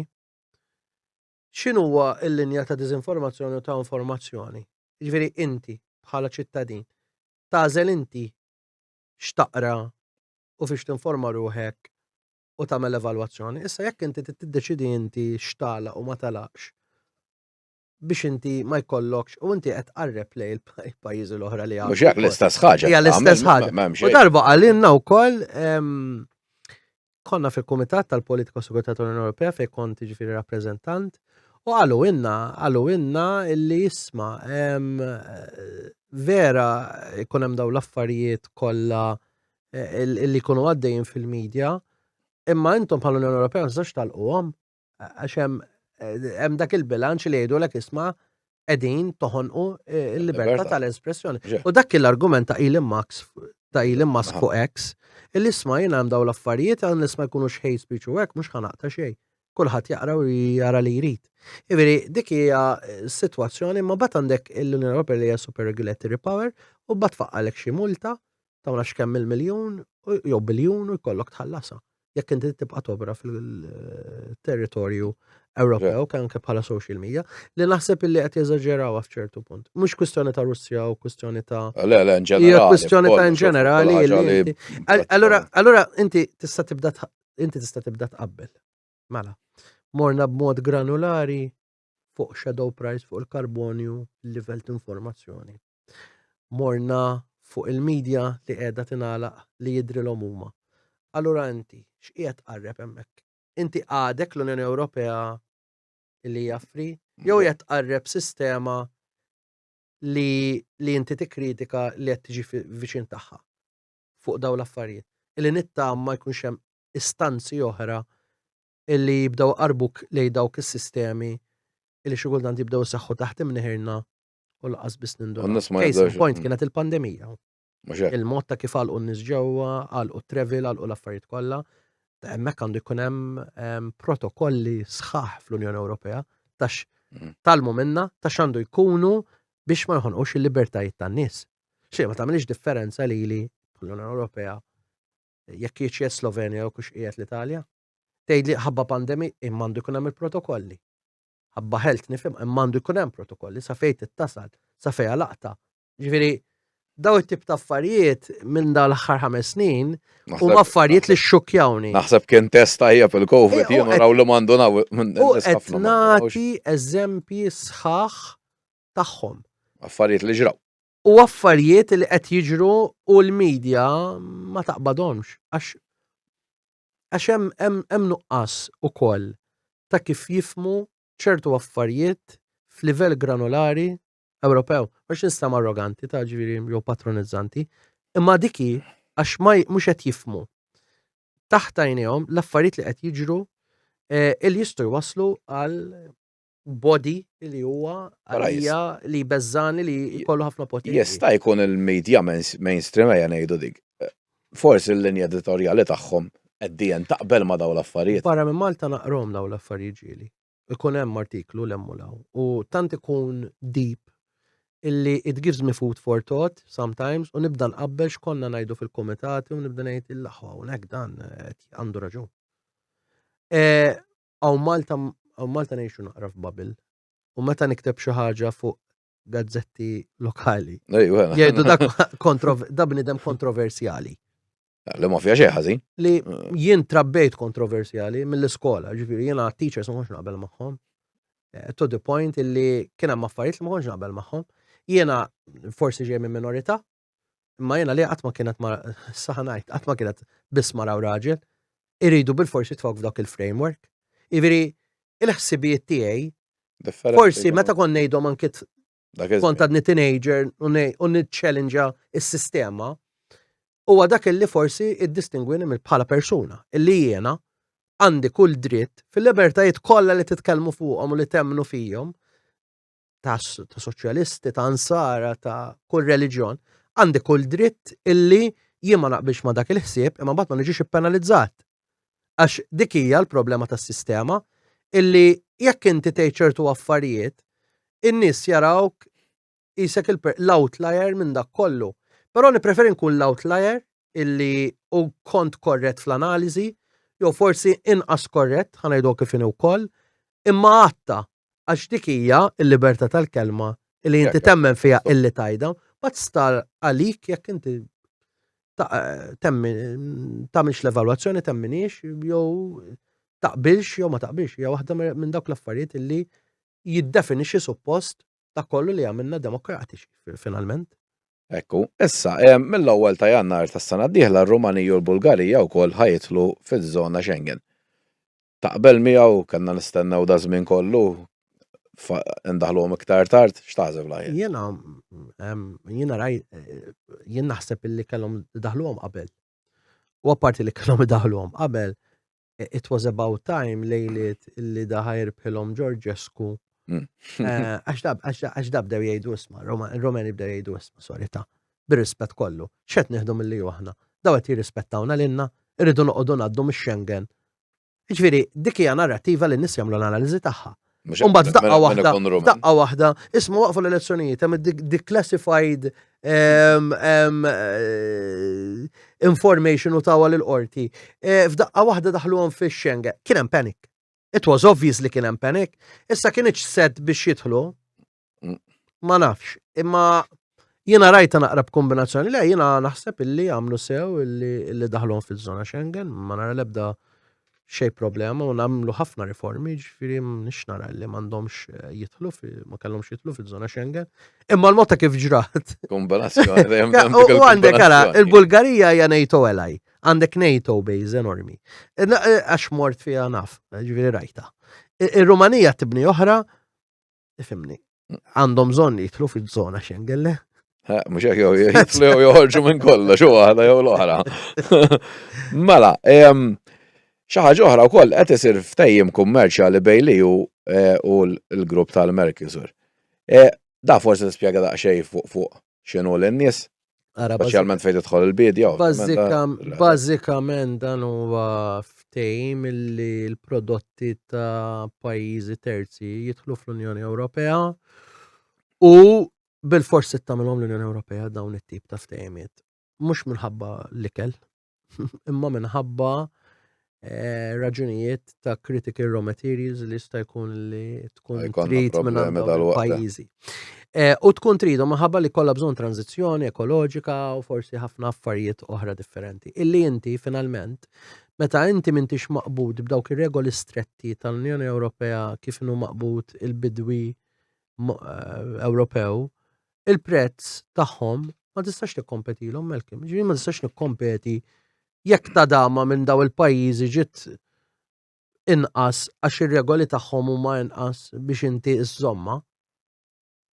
x'inhuwa l-linja ta' diżinformazzjoni u ta' informazzjoni? Ġifieri inti bħala ċittadin tagħżel inti x'taqra u fiex tinforma ruħek u tagħmel evalwazzjoni. Issa jekk inti tiddeċidi inti x'tagħlaq u ma tagħlaqx biex inti ma jkollokx u inti qed qarreb lej il-pajjiżi l-oħra li Mhux hekk l-istess ħaġa. Hija l-istess ħaġa. U darba għalinna wkoll konna fil-Kumitat tal-Politika u Sigurtà tal-Unjoni Ewropea fejn kont jiġifieri rappreżentant u għalu inna illi jisma' vera jkun hemm dawn l-affarijiet kollha illi jkunu għaddejjin fil-medja, imma intom bħall-Unjoni Ewropea ma tistax talquhom għax hemm dak il-bilanċ li jgħidulek isma' qegħdin toħonqu l-libertà tal-espressjoni. U dak l-argument ta' Elon Musk fuq X illi isma' jiena hemm dawn l-affarijiet għan nisma' jkunux hate speech u hekk mhux ħanaqta xejn. Kulħadd jaqra u jara li jrid. Iveri dik hija sitwazzjoni ma bat għandek l-Unjoni Ewropea li hija super regulatory power u bat tfaqqalek xi multa ta' nafx kemm il-miljun jew biljun u jkollok tħallasha. Jekk inti tibqa' topra fil-territorju Ewropew anke bħala social media li naħseb illi qed jeżaġerawha f'ċertu punt. Mhux kwistjoni ta' Russja u kwistjoni ta' Le, in ġenerali. hija kwistjoni ta' in ġenerali li allura inti tista' tibda tqabbel. Mela. Morna b'mod granulari fuq shadow price fuq il-karbonju, il-livell ta' informazzjoni. Morna fuq il-medja li qiegħda tingħalaq li jidrilhom huma. Allura inti x'qiegħed tqarreb hemmhekk? Inti għadek l-Unjoni Ewropea li hija free jew qed tqarreb sistema li inti tikkritika li qed tiġi viċin tagħha fuq dawn l-affarijiet. Illi nittama ma jkunx hemm istanzi oħra illi jibdew qarbuk lejn dawk is-sistemi illi xi kultant jibdew isaħħu taħt imnieħirna u laqas biss nindu. Case in point kienet il-pandemija. Il-mod ta' kif għalqu n-nies ġewwa, għalqu travel, għalqu l-affarijiet kollha. Hemmhekk għandu jkun hemm protokolli sħaħ fl-Unjoni Ewropea tax talmu minna tax għandu jkunu biex ma jħonqux il-libertajiet tan-nies. Xejn ma tagħmilx differenza lili fl-Unjoni Ewropea jekk jiġi Slovenja jew kux qiegħed l-Italja. Tgħidli ħabba pandemi imma għandu jkun hemm il-protokolli. Ħabba health nifhem imma għandu jkun hemm protokolli sa fejn tittasal, sa fejn laqta. Ġifieri daw it-tip ta' affarijiet minn dawn l-aħħar 5 snin huma affarijiet li xxukjawni. Naħseb kien test tajjeb il-COVID jien raw li mandunaw minn qed nagħti eżempji sħaħ tagħhom. Affarijiet li ġraw. U affarijiet li qed jiġru u l-medja ma taqbadhomx għax hemm nuqqas ukoll ta' kif jifmu ċertu affarijiet f'livell granulari Ewropew, għax nistam arroganti ta' ġifieri jew patronizzanti, imma diki għax mhux qed jifmu taħt għajnejhom l-affarijiet li qed jiġru li jistgħu jwasslu għal body li huwa għalija li beżżani li jkollu ħafna potenzjal. Jista' jkun il-medja mainstream ejja ngħidu dik. Forsi l-linja editorjali tagħhom qegħdin taqbel ma' dawn l-affarijiet. Barra minn Malta naqrom dawn l-affarijiet ġieli. Ikun hemm artiklu l-emmulaw u tant ikun deep illi it gives me food for thought sometimes u nibda nqabbel x'konna ngħidu fil-kumitati u nibda ngħid il-aħwa hawnhekk dan għandu raġun. Aw Malta ngħixu naqra f'Bubble u meta nikteb xi ħaġa fuq gazzetti lokali. Jgħidu dak bniedem kontroversjali. Li ma fija xejn ħażin. Li jien trabbejt kontroversjali mill-iskola, ġifieri jiena teachers ma kontx naqbel magħhom. To the point illi kien hemm affarijiet li ma kontx naqbel magħhom. Jiena forsi ġej minn minorità, imma jiena li qatt ma kienet saħanajt, qatt ma kienet biss mara u raġel, iridu bil-forsi tfawk f'dak il-framework. Jiġifieri il-ħsibijiet tiegħi forsi meta kont ngħidhom anke kont għadni teenager u niċċellenġa s-sistema huwa dak illi forsi iddistingwini bħala persuna illi jiena għandi kull dritt fil-libertajiet kollha li titkellmu fuqhom u li temmnu fihom ta' soċjalisti, ta' ansara, ta' kull reliġjon, għandi kull dritt illi jien ma naqbilx ma' dak il-ħsieb imma mbagħad ma niġix ippenalizzat. Għax dik hija l-problema tas-sistema illi jekk inti tgħid ċertu affarijiet, in-nies jarawk isek l-outlier minn dak kollu. Però nippreferi nkun l-outlier illi u kont korrett fl-analiżi, jew forsi inqas korrett ħanajdu kif inhu wkoll, imma għatta għax dik hija l-libertà tal-kelma illi inti temmen fiha illi tajda, ma tistar għalik jekk inti tagħmilx l-evalwazzjoni temminix jew taqbilx jew ma taqbilx, hija waħda minn dawk l-affarijiet illi jiddefinixxi suppost dak kollu li għamilna demokratiċi finalment. Ekku, issa, mill-ewwel ta' Jannar tas-sena d-dieħla r-Rumanija u l-Bulgarija wkoll ħajtlu fiż-żona Schengen. Taqbel miegħu kellna nistennew da żmien kollu indaħluhom iktar tard, x'taħseb laħi? Jien naħseb illi kellhom idaħluhom qabel. U apparti li kellhom idaħluhom qabel, it was about time lejliet illi daħajrbħilhom Georgescu. Għax dab bdew jgħidu isma, Romani bdew jgħidu isma, sorry ta' bir-rispett kollu. X'qed nieħdu milli aħna. Daw qed jirrispettawna lilna, irridu noqogħdu ngħaddu mix-Schengen. Jiġifieri dik hija narrattiva li n-nies jagħmlu l-analiżi tagħha. Mbagħad daqqa waħda, isma' waqfu l-elezzjonijiet hemm declassified information u tawa l-qorti. F'daqqa waħda daħluhom fix-Schengen. Kien hemm panic. It was obvious li kien hemm panic. Issa kienx set biex jidħlu. Ma nafx. Imma jiena rajta naqrab kombinazzjoni li jiena naħseb illi għamlu sew illi daħluhom fiż-żona Schengen, ma nara l-ebda xej problema u nagħmlu ħafna riformi, ġifieri nix nara li m'għandhomx jidħlu ma kellhomx jidħlu fiż-żona Schengen. Imma l-mod ta' kif ġrat. Kombinazzjoni. U għandek ara, il-Bulgarija hija NATO ally, għandek NATO base enormi. Għax mort fiha naf, ġifieri rajta. Ir-Rumanija tibni oħra, ifimni, għandhom bżonn jidħlu fiż-żona Schengen le? Mux jek jitlu joħorġu minn kollox, u għada jew l-oħra. Mela, xaħġa oħra wkoll qed isir ftehim kummerċjali bejn li u l-grupp tal-Mercosur. Da forsi tispjega daqsxejn fuq x'inhu lin-nies, speċjalment fejn tidħol il-bidja. Bażikament dan huwa ftehim li l-prodotti ta' pajjiżi terzi jidħlu fl-Unjoni Ewropea u bil-forsi tagħmilhom l-Unjoni Ewropea dawn it-tip ta' ftehimiet. Mhux minħabba l-ikel, imma minħabba raġunijiet ta' critical raw materials li jista' jkun li tkun trid minn pajjiżi. U tkun tridhom minħabba li kollha bżonn tranzizzjoni ekoloġika u forsi ħafna affarijiet oħra differenti. Illi inti finalment meta inti m'intix maqbud b'dawk ir-regoli stretti tal-Unjoni Ewropea kif inhu maqbud il-bidwi Ewropew, il-prezz tagħhom ma tistax tikkompetilhom Malcolm. Ġifieri ma tistax nikkompeti jekk ta' dama minn daw il-pajjiżi ġiet inqas għax ir-regoli tagħhom huma inqas biex inti iżomma.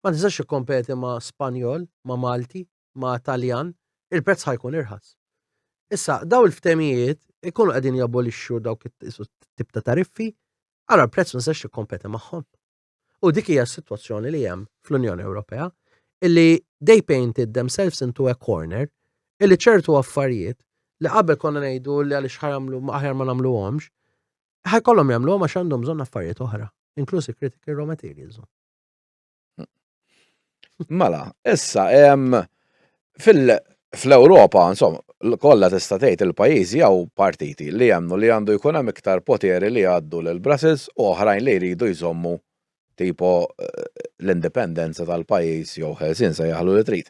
Ma tistax tikkompeti ma' Spanjol, ma' Malti, ma' Taljan, il-prezz ħajkun irħas. Issa daw il-ftemijiet ikunu qegħdin jabolixxu dawk it-tip ta' tariffi, allora l-prezz ma tistax tikkompeti magħhom. U dik hija s-sitwazzjoni li hemm fl-Unjoni Ewropea illi they painted themselves into a corner illi ċertu affarijiet li qabel konna ngħidu li għaliex ħajamlu aħjar ma nagħmluhomx, ħajkollhom jagħmluhom għax għandhom bżonn affarijiet oħra, inklusi critical raw materials. Mela, issa fl-Ewropa, insomma, kollha tista' tgħid il-pajjiżi jew partiti li jemnu li għandu jkun hemm iktar poteri li għaddu lil Brussels u oħrajn li jridu jżommu tipo l-indipendenza tal-pajjiż jew Helsinsa jaħlu li trid.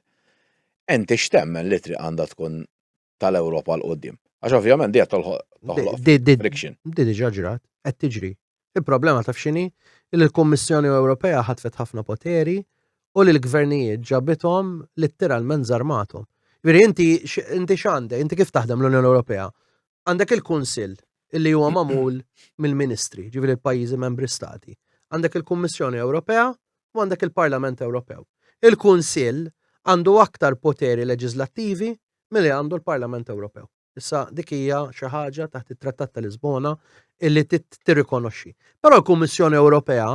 Enti x'temmen li triq għandha tkun tal-Ewropa l qudiem. Għax ovvjament di toħloq friction. Di diġà ġrat, qed tiġri. Il-problema taf x'inhi li l-Kummissjoni Ewropea ħatfet ħafna poteri u li l-gvernijiet ġabithom litteralment żarmathom. Veri inti x'għandek, inti kif taħdem l-Unjoni Ewropea? Għandek il-Kunsill illi huwa magħmul mill-Ministri, ġifieri l-pajjiżi membri stati. Għandek il-Kummissjoni Ewropea u għandek il-Parlament Ewropew. Il-Kunsill għandu aktar poteri leġislattivi milli għandu l-Parlament Ewropew. Issa dik hija xi ħaġa taħt it-Trattat ta' Lisbona illi tirrikonoxxi. Però l-Kummissjoni Ewropea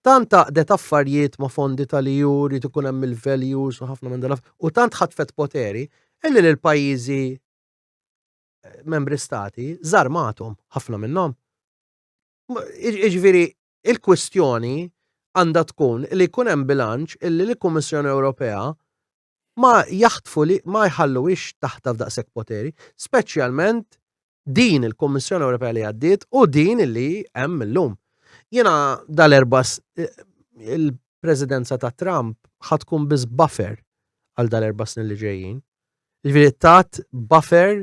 tant taqdet affarijiet ma' fondi tal-EU li tkun hemm il-values u ħafna minn dan u tant ħatfet poteri illi lil pajjiżi membri stati żarmathom ħafna minnhom. Jiġifieri il-kwestjoni għandha tkun li jkun hemm bilanċ illi l-Kummissjoni Ewropea ma jaħtfu li ma jħalluwix taħta f'daqshekk poteri, speċjalment din il-Kummissjoni Ewropea li għaddiet u din li hemm illum. Jiena dal-erbas il-Presidenza ta' Trump ħatkun biss buffer għal dal-4 snin li ġejjin. Jiġifieri tat buffer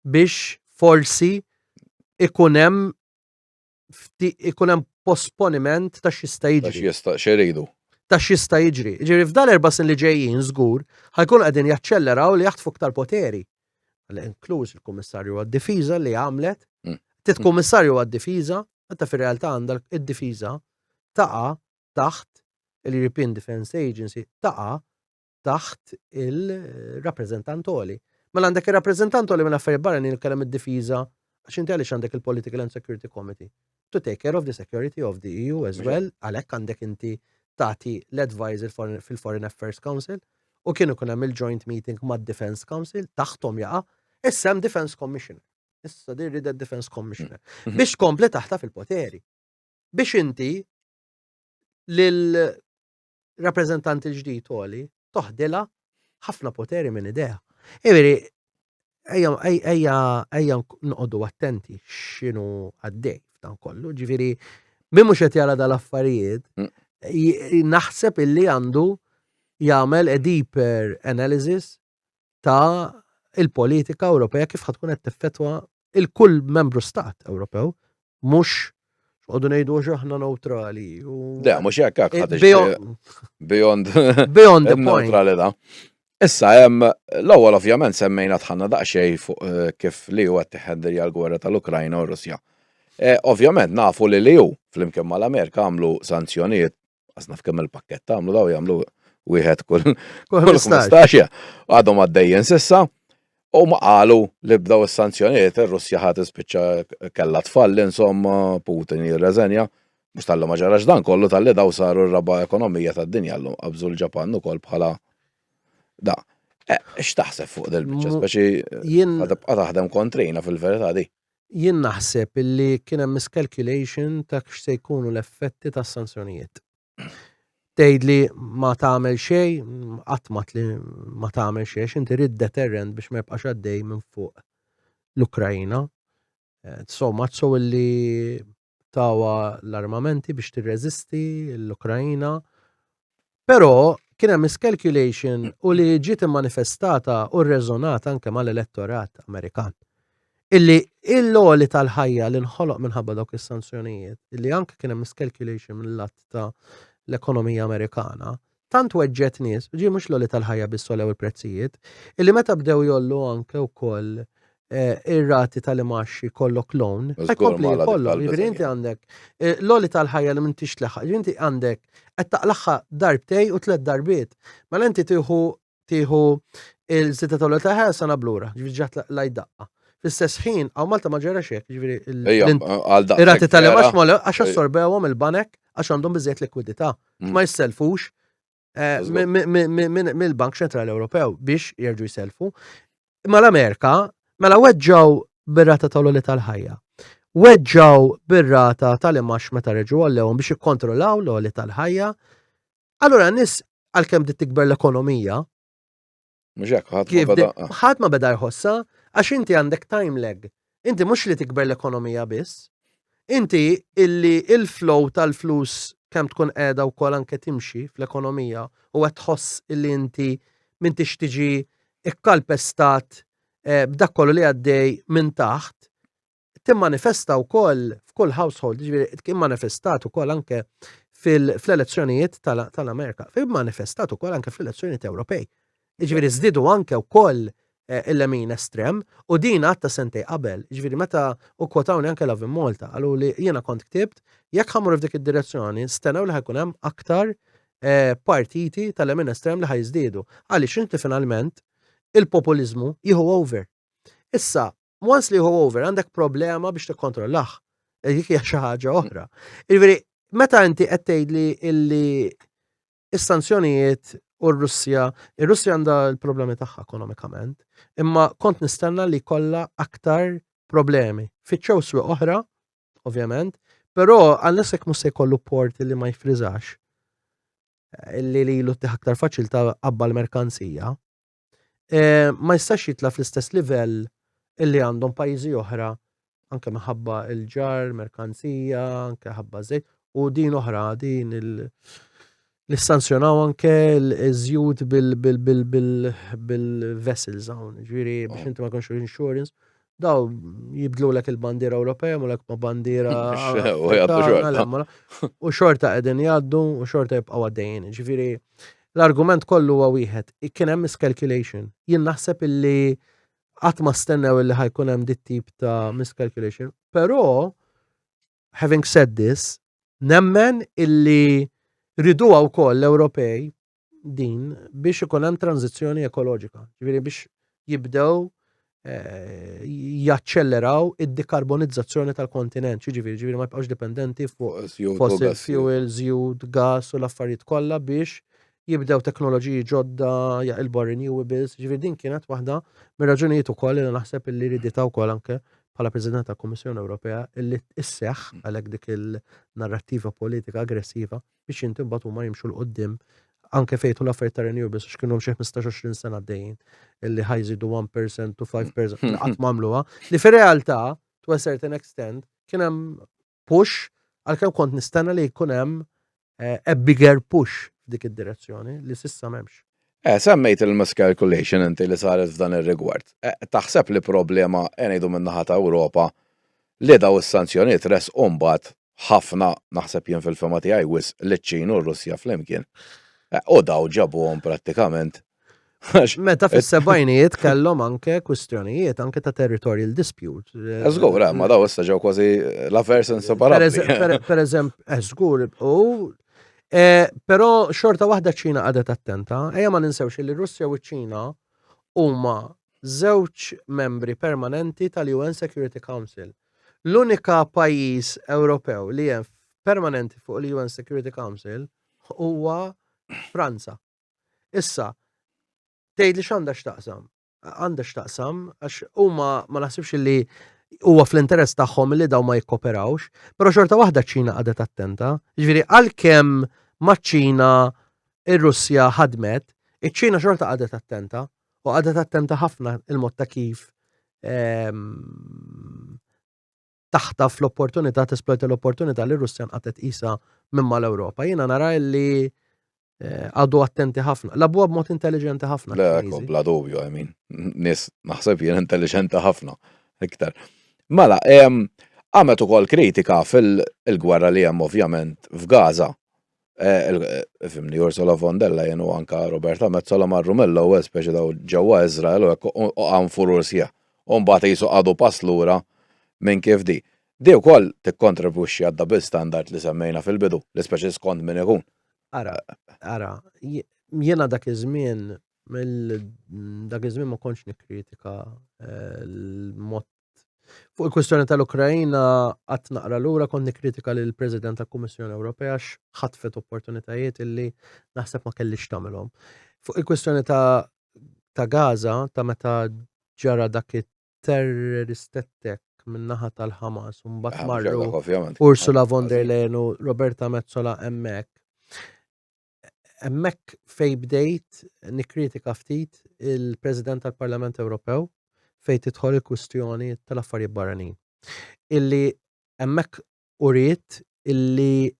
biex forsi ikun hemm posponiment ta' x'jista' jiġri. X'iridu. Ta' x'jista' jiġri. Ġifieri f'dal-4 snin li ġejjin żgur ħajkunu qegħdin jaċċelleraw li jaħtfu aktar poteri. Inkluż il-Kummissarju għad-Difiża li għamlet, Kummissarju għad-Difiża, meta fir-realtà għandha id-difiża taqa' taħt il-European Defence Agency, taqa' taħt il-rappreżentantoli. Mela għandek ir-rappreżentantoli minn affarijiet barranin kellem id-difiża għax inti għaliex għandek il-Political and Security Committee to take care of the security of the EU as well, għalhekk għandek inti tagħti l-advisor fil-Foreign Affairs Council u kienu kun hemm il-joint meeting mad-Defense Council taħtom jaqa' issa hemm Defense Commissioner. Issa dir rid Defense Commissioner. Biex tkompli taħta fil-poteri. Biex inti lil rappreżentanti l-ġdid għoli toħdilha ħafna poteri minn idea. Ejveri, ejja nqoddu attenti x'inhu għaddej f'dan kollu. Ġifieri min mhux qed jara dal-affarijiet, naħseb illi għandu jagħmel a deeper analysis ta' il-politika Ewropea kif ħatkun qed tiffettwa il-kull membru stat Ewropew Mhux x'qogħdu ngħidu aħna neutrali. Le, mhux hekk beyond the point. neutralità. Issa hemm l-ewwel ovvjament semmejna tħanna daqsxejn fuq kif li huwa tteħħedderi għall-gwerra tal-Ukrajna u Russja. Ovvjament nafu li hu flimkien mal-Amerika għamlu sanzjonijiet, għasna f'kemm il-pakkett għamlu daw jagħmlu wieħed kull 15 għadhom għaddejjin sissa u ma qalu li bdew is-sanzjonijiet ir-Russja ħadd tispiċċa kellha tfalli insomma Putin jirreżenja mhux tal-li ma ġarax dan kollu tal-li daw saru r-raba ekonomija tad-dinja llum qabżu l-Ġapan ukoll bħala da. X'taħseb fuq del-biċċa speċi tibqa' taħdem kontrina fil-verità di. Jien naħseb illi kien hemm miscalculation ta' x'se jkunu l-effetti tas-sanzjonijiet. Tgħidli ma tagħmel xejn, qatt li ma tagħmel xejn, inti rid deterrent biex ma jibqax għaddej minn fuq l-Ukrajna. Insomma, so illi tawa l-armamenti biex tirreżisti l-Ukrajna. Però kien hemm miscalculation u li ġiet immanifestata u rreżonata anke mal-elettorat Amerikan. Illi il-loli tal-ħajja li nħoloq minħabba dawk is-sanzjonijiet, illi anke kien hemm miscalculation mill-lat ta' l-ekonomija Amerikana, tant weġġet nies, ġi mhux loli tal-ħajja biss solew il-prezzijiet, illi meta bdew jollu anke wkoll ir-rati tal-imaxxi kollok loan, ħajkompli jkollhom, jiġri inti għandek loli tal-ħajja li m'intix tleħħaq, inti għandek qed taqlaħħa darbtej u 3 darbiet. Mela inti tieħu il-żieda tal-loli tal-ħajja sena blura, ġifieri ġat lajdaqqa. Fl-istess ħin, għaw Malta ma ġara xejn, ġifieri ir-rati tal-imax ma għax assorbewhom il-banek għax għandhom biżejjed likwidità. Ma jisselfux mill-Bank Ċentrali Ewropew biex jerġgħu jselfu. Mal-Amerika mela weġġaw bir-rata tal-loli tal-ħajja. Weġġaw bir-rata tal-imax meta reġgħu għallewhom biex jikkontrollaw l-loli tal-ħajja. Allura nies għalkemm dit tikber l-ekonomija. Ħadd ma beda jħossa għax inti għandek time lag. Inti mhux li tikber l-ekonomija biss. Inti illi il-flow tal-flus kemm tkun qiegħda wkoll anke timxi fl-ekonomija u qed tħoss illi inti m'intix tiġi ikkalpestat b'dak kollu li għaddej minn taħt, timmanifesta wkoll f'kull household, ġifieri kien manifestat ukoll anke fl-elezzjonijiet tal-Amerika, manifestat ukoll anke fl-elezzjonijiet Ewropej. Ġifieri żdiedu anke wkoll il-lemin estrem u din għatta sentej qabel. Ġifieri meta u kwotawni anke Lovin Malta, għalu li jiena kont ktibt jekk ħamru f'dik id-direzzjoni, stennew li ħajkun hemm aktar partiti tal-lemin estrem li ħajżdiedu. Għaliex inti finalment il-populizmu jieħu over. Issa, once li jieħu over għandek problema biex tikkontrollah. Dik hija xi ħaġa oħra. Ġifieri meta inti qed tgħidli illi is-sanzjonijiet u r-Russja għandha l-problemi tagħha ekonomikament, imma kont nistenna li kollha aktar problemi. Fiċċew swieq oħra, ovvjament, però għal-nesek mhux se jkollu port li ma jfriżax, illi lilu tieħ aktar faċilità qabba l-merkanzija. Ma jistax jitla fl-istess livell illi għandhom pajjiżi oħra, anke minħabba il-ġar, merkanzija, anke ħabba żejt, u din oħra, din l-istanzjonaw anke l-żjud bil-vessels hawn, ġifieri biex inti ma jkunx insurance, daw jibdlu lek il-bandiera Ewropea u lek ma bandiera u xorta qegħdin jgħaddu u xorta jibqgħu għaddejjin. Ġifieri l-argument kollu huwa wieħed, kien hemm miscalculation. Jien naħseb illi qatt ma stennew illi ħajkun hemm dit tip ta' miscalculation, però having said this, nemmen illi riduha wkoll l-Ewropej din biex ikun hemm tranzizzjoni ekoloġika, ġifieri biex jibdew jaċċelleraw id-dekarbonizzazzjoni tal-kontinent, ġifieri ma jibqgħux dipendenti fuq fossil fuel, żjud, gas u l-affarijiet kollha biex jibdew teknoloġiji ġodda jaqilbu renewables, ġifieri din kienet waħda mir-raġunijiet ukoll li naħseb illi ridita wkoll anke bħala President tal-Kummissjoni Ewropea illi isseħħ għalhekk dik il-narrattiva politika aggressiva biex inti mbagħad huma jimxu l-qudiem anke fejtu l-affarijiet ta' renewables għax kienu xi 15-20 sena għaddejjin illi ħajżidu 1% to 5% qatt m'għamluha li fir-realtà to a certain extent kien hemm push għalkemm kont nistenna li jkun hemm a bigger push f'dik id-direzzjoni li s'issa m'hemmx. Semmejt il-miscalculation inti li saret f'dan ir-rigward. Taħseb li problema ngħidu min-naħa ta' Ewropa li daw is-sanzjonijiet resqu mbagħad ħafna naħseb jien fil-fema tiegħi wisq liċ-Ċina u r-Russja flimkien. U daw ġabuhom prattikament. Meta fis-sebgħinijiet kellhom anke kwistjonijiet anke ta' territorial dispute. Żgur, ma daw issa ġew kważi l-affairs inseparabbli. Pereżempju, żgur, però xorta waħda ċina qadet attenta, ejja ma ninsewx li Russja u ċ-Ċina huma żewġ membri permanenti tal-UN Security Council. L-unika pajjiż Ewropew li hemm permanenti fuq il-UN Security Council huwa Franza. Issa, tgħid li x'għandha x'taqsam? Għandha x'taqsam għax huma ma naħsibx li huwa fl-interess tagħhom li daw ma jikkoperawx, però xorta waħda ċ-Ċina qadet attenta. Jiġifieri għalkemm maċ-Ċina ir-Russja ħadmet, iċ-Ċina xorta qadet attenta u qadet attenta ħafna il-mod ta' kif taħtaf l-opportunità tesplojta l-opportunità li Russja nqatet qisha minn mal-Ewropa. Jiena nara li għadu attenti ħafna. Labuha b'mod intelligenti ħafna. Le, bla dubju, nies naħseb jien intelligenti ħafna iktar. Mela, għamet ukoll kritika fil-gwerra li hemm ovvjament f'Gaza. Fimni Ursula von der Leyen u anka Roberta Metsola marru mill-ewwel speċi daw ġewwa Iżrael u għanfu Russja. U mbagħad jisu għadu pass lura minn kif di. Di wkoll tikkontribwixxi għad-double standard li semmejna fil-bidu, li speċi skont min ikun. Ara, jiena dak iż-żmien ma kontx nikkritika l-mod fuq il-kwestjoni tal-Ukrajna qatt naqra lura kont nikkritika lil President tal-Kummissjoni Ewropea x'ħatfet opportunitajiet illi naħseb ma kellix tagħmelhom. Fuq il-kwestjoni ta' Gaza ta' meta ġara dak it-terrorist attack min-naħa tal-Ħamas u mbagħad marru Ursula von der Leyen u Roberta Metsola hemmhekk fejn bdejt nikkritika ftit il-President tal-Parlament Ewropew fejn tidħol il-kwistjoni tal-affarijiet barranin. Illi hemmhekk uriet illi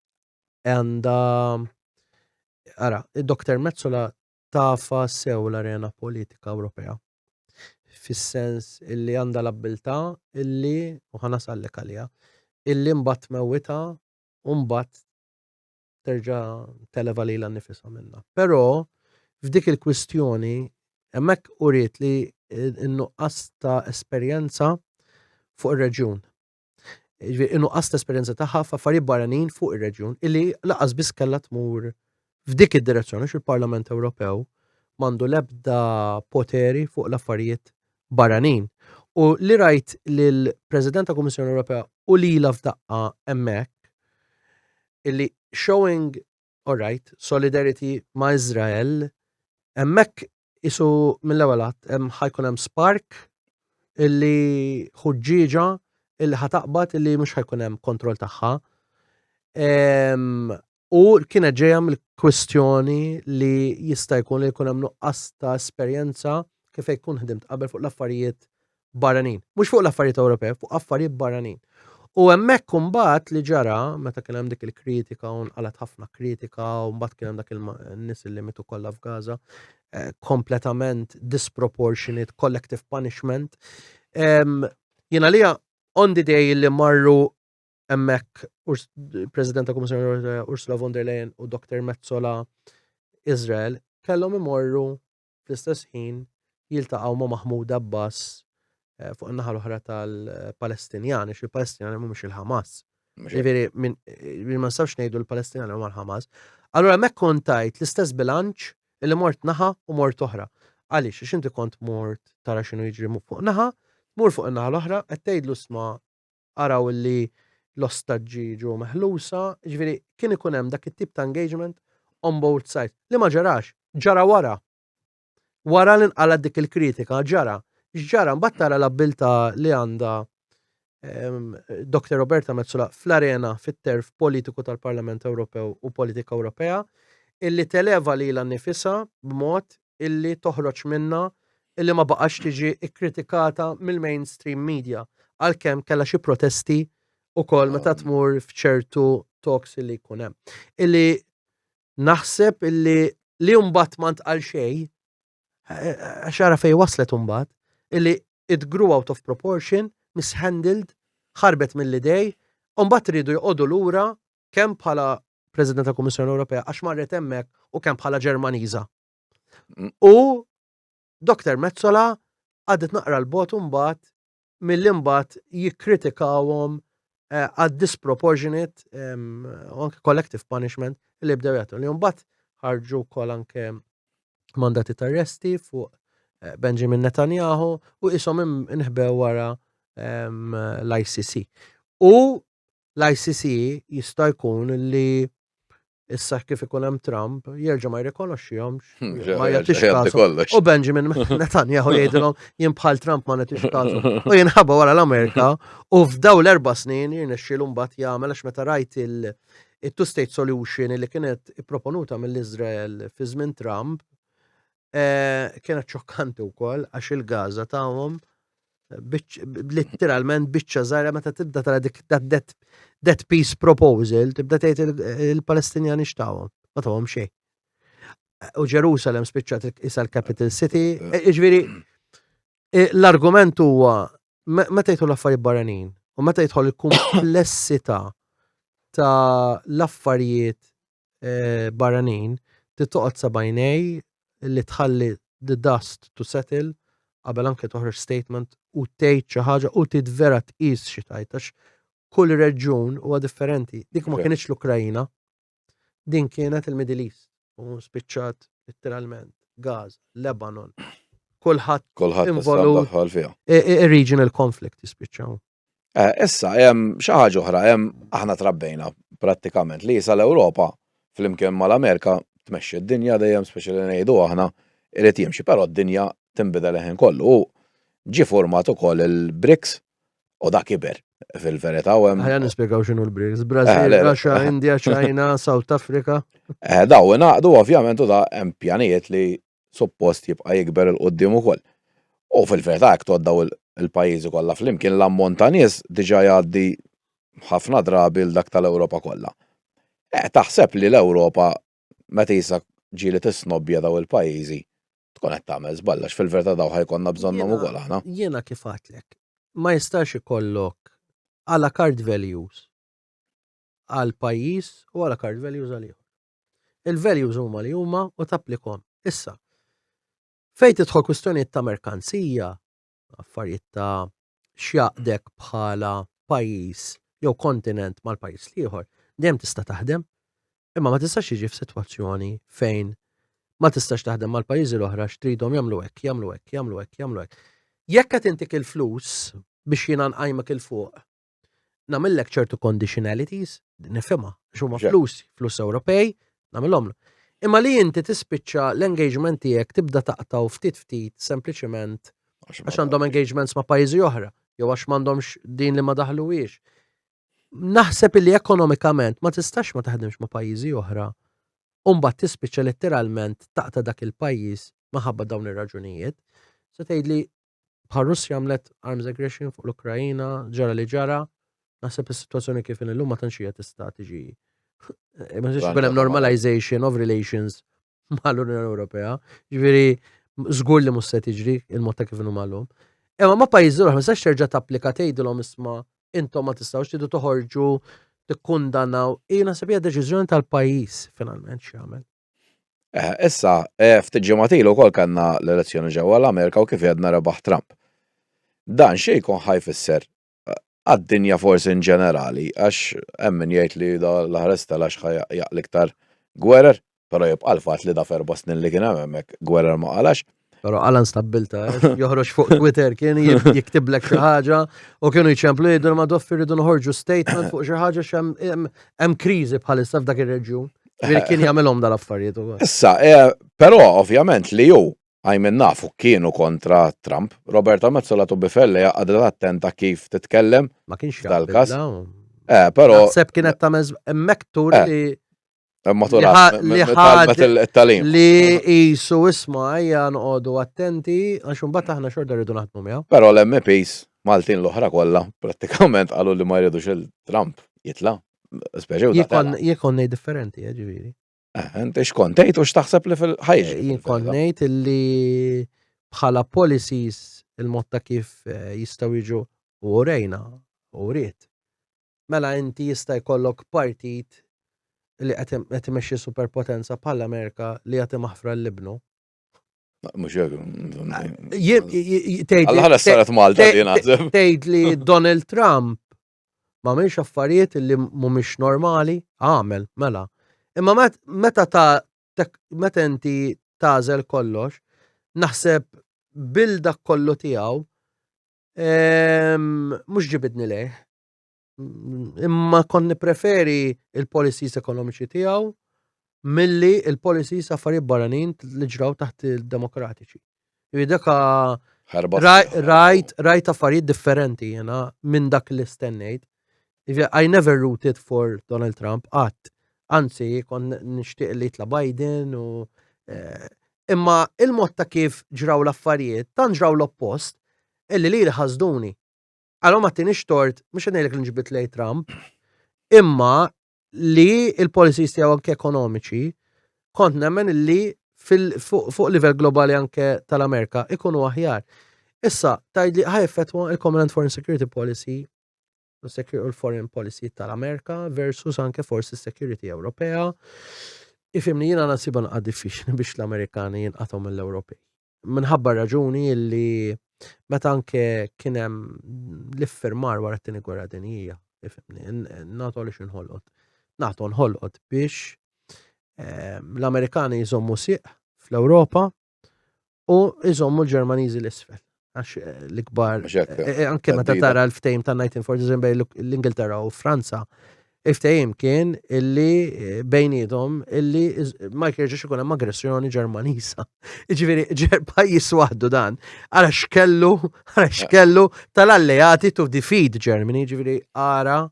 għandha id-Dr. Metsola tafa sew l-arena politika Ewropea. Fis-sens illi għandha l-abbiltà illi u ħanasallek għaliha illi mbagħad mewwita u mbagħad terġa' televa lilha nnifisha minnha. Però f'dik il-kwistjoni hemmhekk uriet li n-nuqqas ta' esperjenza fuq ir-reġjun. In-nuqqas ta' esperjenza tagħha f'affarijiet barranin fuq ir-reġjun illi laqas biss kellha tmur f'dik id-direzzjoni il-Parlament Ewropew m'għandu l-ebda poteri fuq l-affarijiet barranin. U li rajt lill-President ta' Kummissjoni Ewropea u lilha f'daqqa hemmhekk illi showing solidarity ma' Iżrael hemmhekk isu mill-ewwel ħajkun hemm spark illi ħuġġieġa illi ħataqbad illi mhux ħajkun hemm kontroll tagħha. U kienet ġejja mill-kwistjoni li jista' jkun li jkun hemm nuqqas ta' esperjenza kif jkun ħdimt qabel fuq l-affarijiet barranin. Mhux fuq l-affarijiet Ewropej, fuq affarijiet barranin. U hemmhekk imbagħad li ġara meta kien hemm dik il-kritika u nqalet ħafna kritika u mbagħad kien hemm dak in-nies li mitu kollha f'Gaza kompletament disproportionate collective punishment. Jiena lija on the day li marru hemmhekk President ta' Kummissjoni Ewropea Ursula von der Leyen u Dr. Metsola Iżrael kellhom imorru fl-istess ħin jiltaqgħu ma' Mahmoud Abbas fuq in-naħa l-oħra tal-Palestinjani, il-Palestinjani mhumiex il-Ħamas. Ġifieri ma nistgħux ngħidu l-Palestinjani huma l-Ħamas. Allura hemmhekk kont tajt l-istess bilanċ illi mort naħa u mort oħra. Għaliex għax inti kont mort tara x'inhu jiġri fuq naħa, tmur fuq in-naħa l-oħra qed tgħidlu isma' araw illi l-ostaġġi ġew meħlusa, ġifieri kien ikun hemm dak it-tip ta' engagement on both sides. Li ma ġarax, ġara wara. Wara li nqalet dik il-kritika ġara. Ġara mbagħad tara l-abbilta li għandha Dr. Roberta Metsola fl-arena fit-terf politiku tal-Parlament Ewropew u politika Ewropea illi televa lilha nnifisha b'mod illi toħroġ minnha illi ma baqax tiġi ikkritikata mill-mainstream media għalkemm kellha xi protesti wkoll meta tmur f'ċertu talks illi jkun hemm. Illi naħseb illi mbagħad ma ntqal xejn għax ara fejn waslet imbagħad illi it grew out of proportion, mishandled ħarbet mill-idej, u mbagħad ridu joqogħdu lura kemm bħala President ta' Kummissjoni Ewropea għax marret hemmhekk u kemm bħala Ġermaniża. U Dr. Mezzola għadet naqra l-bot mbagħad mill-imbagħad jikkritikawhom għad disproportionate anke collective punishment li bdew jagħtu. Li mbagħad ħarġu wkoll anke mandati ta' arresti fuq Benjamin Netanyahu u ishom inħbew wara l-ICC. U l-ICC jista' jkun li issa kif ikun hemm Trump jerġa' ma jirrikonoxxihomx, ma jagħtix kasu. U Benjamin Netanyahu jgħidilhom jien bħal Trump ma nagħtix kasu. U jinħabba wara l-Amerika u f'daw l-4 snin jirnexxielu mbagħad jagħmel għax meta rajt il-two-state solution li kienet ipproponuta mill-Iżrael fi żmien Trump kienet ċokkanti wkoll għax il-Gaza tagħhom literalment biċċa żgħira meta tibda tara dik that peace proposal tibda tgħid il-Palestinjani x'tawhom, ma tawhom xejn. U Ġerusalem spiċċat isha l-capital city, jiġifieri l-argument huwa meta jidħol l-affarijiet barranin u meta jidħol il-kumplessità ta' l-affarijiet barranin titoqgħod sa bajnej li tħalli the dust to settle qabel anke toħroġ statement u tgħid xi ħaġa u tidvera tqis xi tgħid għax kull reġjun huwa differenti. Dik ma kienx l-Ukrajina, din kienet il-Middle East u spiċċat literalment Gaza, Lebanon. Kulħadd involut regional conflict jispiċċaw. Issa hemm xi ħaġa oħra, hemm aħna trabbejna prattikament li sa l-Ewropa flimkien mal-Amerika tmexxi d-dinja dejjem speċjali ngħidu aħna irid jimxi, però d-dinja tinbidel leħen kollu. U ġie format ukoll il-BRICS u dak kiber fil-verità u hemm. Ħajja nispjegaw x'inhu l-BRICS. Brażil, Russia, India, China, South Africa. Daw ingħaqdu ovvjament u da hemm pjanijiet li suppost jibqa' jikber il-qudiem ukoll. U fil-verità hekk tgħoddaw il-pajjiżi kollha flimkien l-ammont ta' nies diġà jgħaddi ħafna drabi l dak tal-Ewropa kollha. Taħseb li l-Ewropa meta jisa ġieli tisnobbja daw il-pajjiżi tkun qed tagħmel żballax fil-verità daw ħajkonna bżonnhom ukoll aħna. Jiena kif għadlek, ma jistax ikollok à la carte values għal pajjiż u à la carte values għal ieħor. Il-values huma li huma u tapplikhom. Issa, fejn tidħol kwistjonijiet ta' merkanzija, affarijiet ta' x'jaqdek bħala pajjiż jew kontinent mal-pajjiż ieħor, dejjem tista' taħdem, imma ma tistax jiġi f'sitwazzjoni fejn ma tistax taħdem mal-pajjiżi l-oħra x'tridhom jagħmlu hekk, jagħmlu hekk, jagħmlu hekk, jagħmlu hekk. Jekk qed intik il-flus biex jiena nqajmek il fuq, nagħmellek ċertu conditionalities, nifhimha, għax huma flus Ewropej, nagħmilhom. Imma li inti tispiċċa l-engagement tiegħek tibda taqtaw ftit sempliċement għax għandhom engagements ma' pajjiżi oħra, jew għax m'għandhomx din li ma daħluwiex. Naħseb li ekonomikament ma tistax ma taħdimx ma' pajjiżi oħra. Mbagħad tispiċċa letteralment taqta' dak il-pajjiż maħabba dawn ir-raġunijiet. Se tgħidli bħal Russja għamlet arms aggression fuq l-Ukrajina, ġara li ġara, naħseb is-sitwazzjoni kif illum ma tantx hija tista' tiġi ma tistax tkun hemm normalization of relations mal-Unjoni Ewropea. Ġifieri żgur li mhux se tiġri il-mod ta' kif inhu magħhom. Imma ma' pajjiżi oħra ma tistax terġa' tapplika tgħidilhom isma' intom ma tistgħux tridu toħorġu tikkundannaw, naħseb hija deċiżjoni tal-pajjiż finalment x'jagħmel. Issa ftit ġimgħat wkoll kellna l-elezzjoni ġewwa l-Amerika u kif għedna rebaħ Trump. Dan xejn jkun ħajfisser għad-dinja forsi in ġenerali għax hemm min jgħid li l-ħares tal-għax ħajjaq iktar gwerer, però jibqa' l-fatt li da 4 snin li kien hemm hemmhekk gwerer ma qalx. Però għalan stabilta, joħroġ fuq Twitter kien jiktiblek xi ħaġa u kienu jċemplu jgħidu ma doffi rridu noħorġu statement fuq xi ħaġa hemm kriżi bħalissa f'dak ir-reġjun. Ġifieri kien jagħmelhom dal-affarijiet ukoll. Issa, però ovvjament li hu għajmin nafu kienu kontra Trump, Roberta Mezzola Tubifelli għadet attenta kif titkellem. Ma kienx dal-każ. Però naħseb kienet tagħmel hemmhekk tur li li jisu isma' ejja noqogħdu attenti għax imbagħad aħna xorta rridu naħdmu miegħu. Però l-MPs Maltin l-oħra kollha prattikament qalu li ma jridux il-Trump jitla'. Jekk nej differenti, ġifieri. Inti x'kont tgħid u x'taħseb li fil-ħajġ? Jien kont ngħid illi bħala policies il-mod ta' kif jistgħu jiġu u rejna u riet. Mela inti jista' jkollok partit li qed imexxi superpotenza bħall-Amerika li qed imaħfra l-Libnu. Mhux hekk. Tgħid Malta li naħseb. tgħid li Donald Trump ma m'hemmx affarijiet li mhumiex normali, għamel, mela. Imma meta inti tażel kollox, naħseb dak kollu tiegħu mhux ġibidni lejh. Imma konni preferi il-policies ekonomiċi tiegħu milli il-policies affarijiet barranin li ġraw taħt il-demokratiċi. Daka rajt affarijiet differenti jena minn dak li stennejt. I never rooted for Donald Trump, anzi kon nixtieq li jitla Biden u imma il-mod ta' kif ġraw l-affarijiet, tan ġraw l-oppost, illi li ħażduni. Għalhom ma tinix tort, mhux ngħidlek li nġibit lej Trump, imma li il-policies tiegħu anke ekonomiċi kont nemmen li fuq livell globali anke tal-Amerika ikunu aħjar. Issa tgħidli ħajfetwa il-Common Foreign Security Policy u l-Foreign Policy tal-Amerika versus anke forsi security Ewropea. Ifimni jiena nasiba naqgħad diffiċli biex l-Amerikani jinqatom mill-Ewropej. Minħabba raġuni li meta anke kien hemm l-iffirmar wara t-tieni gwerra dinjija, ifimni, NATO li xinħolqot. NATO nħolqot biex l-Amerikani jżommu sieq fl-Ewropa u jżommu l-Ġermaniżi l-isfel. Għax l-ikbar, anke meta tara l-ftehim ta' 1940 bejn l-Ingilterra u Franza, il-ftehim kien illi bejniethom illi ma jkerġux ikun hemm aggressjoni Ġermaniża. Jiġifieri pajjiż waħdu dan. Ara xkellu tal-alleati to defeat Germany, jiġifieri ara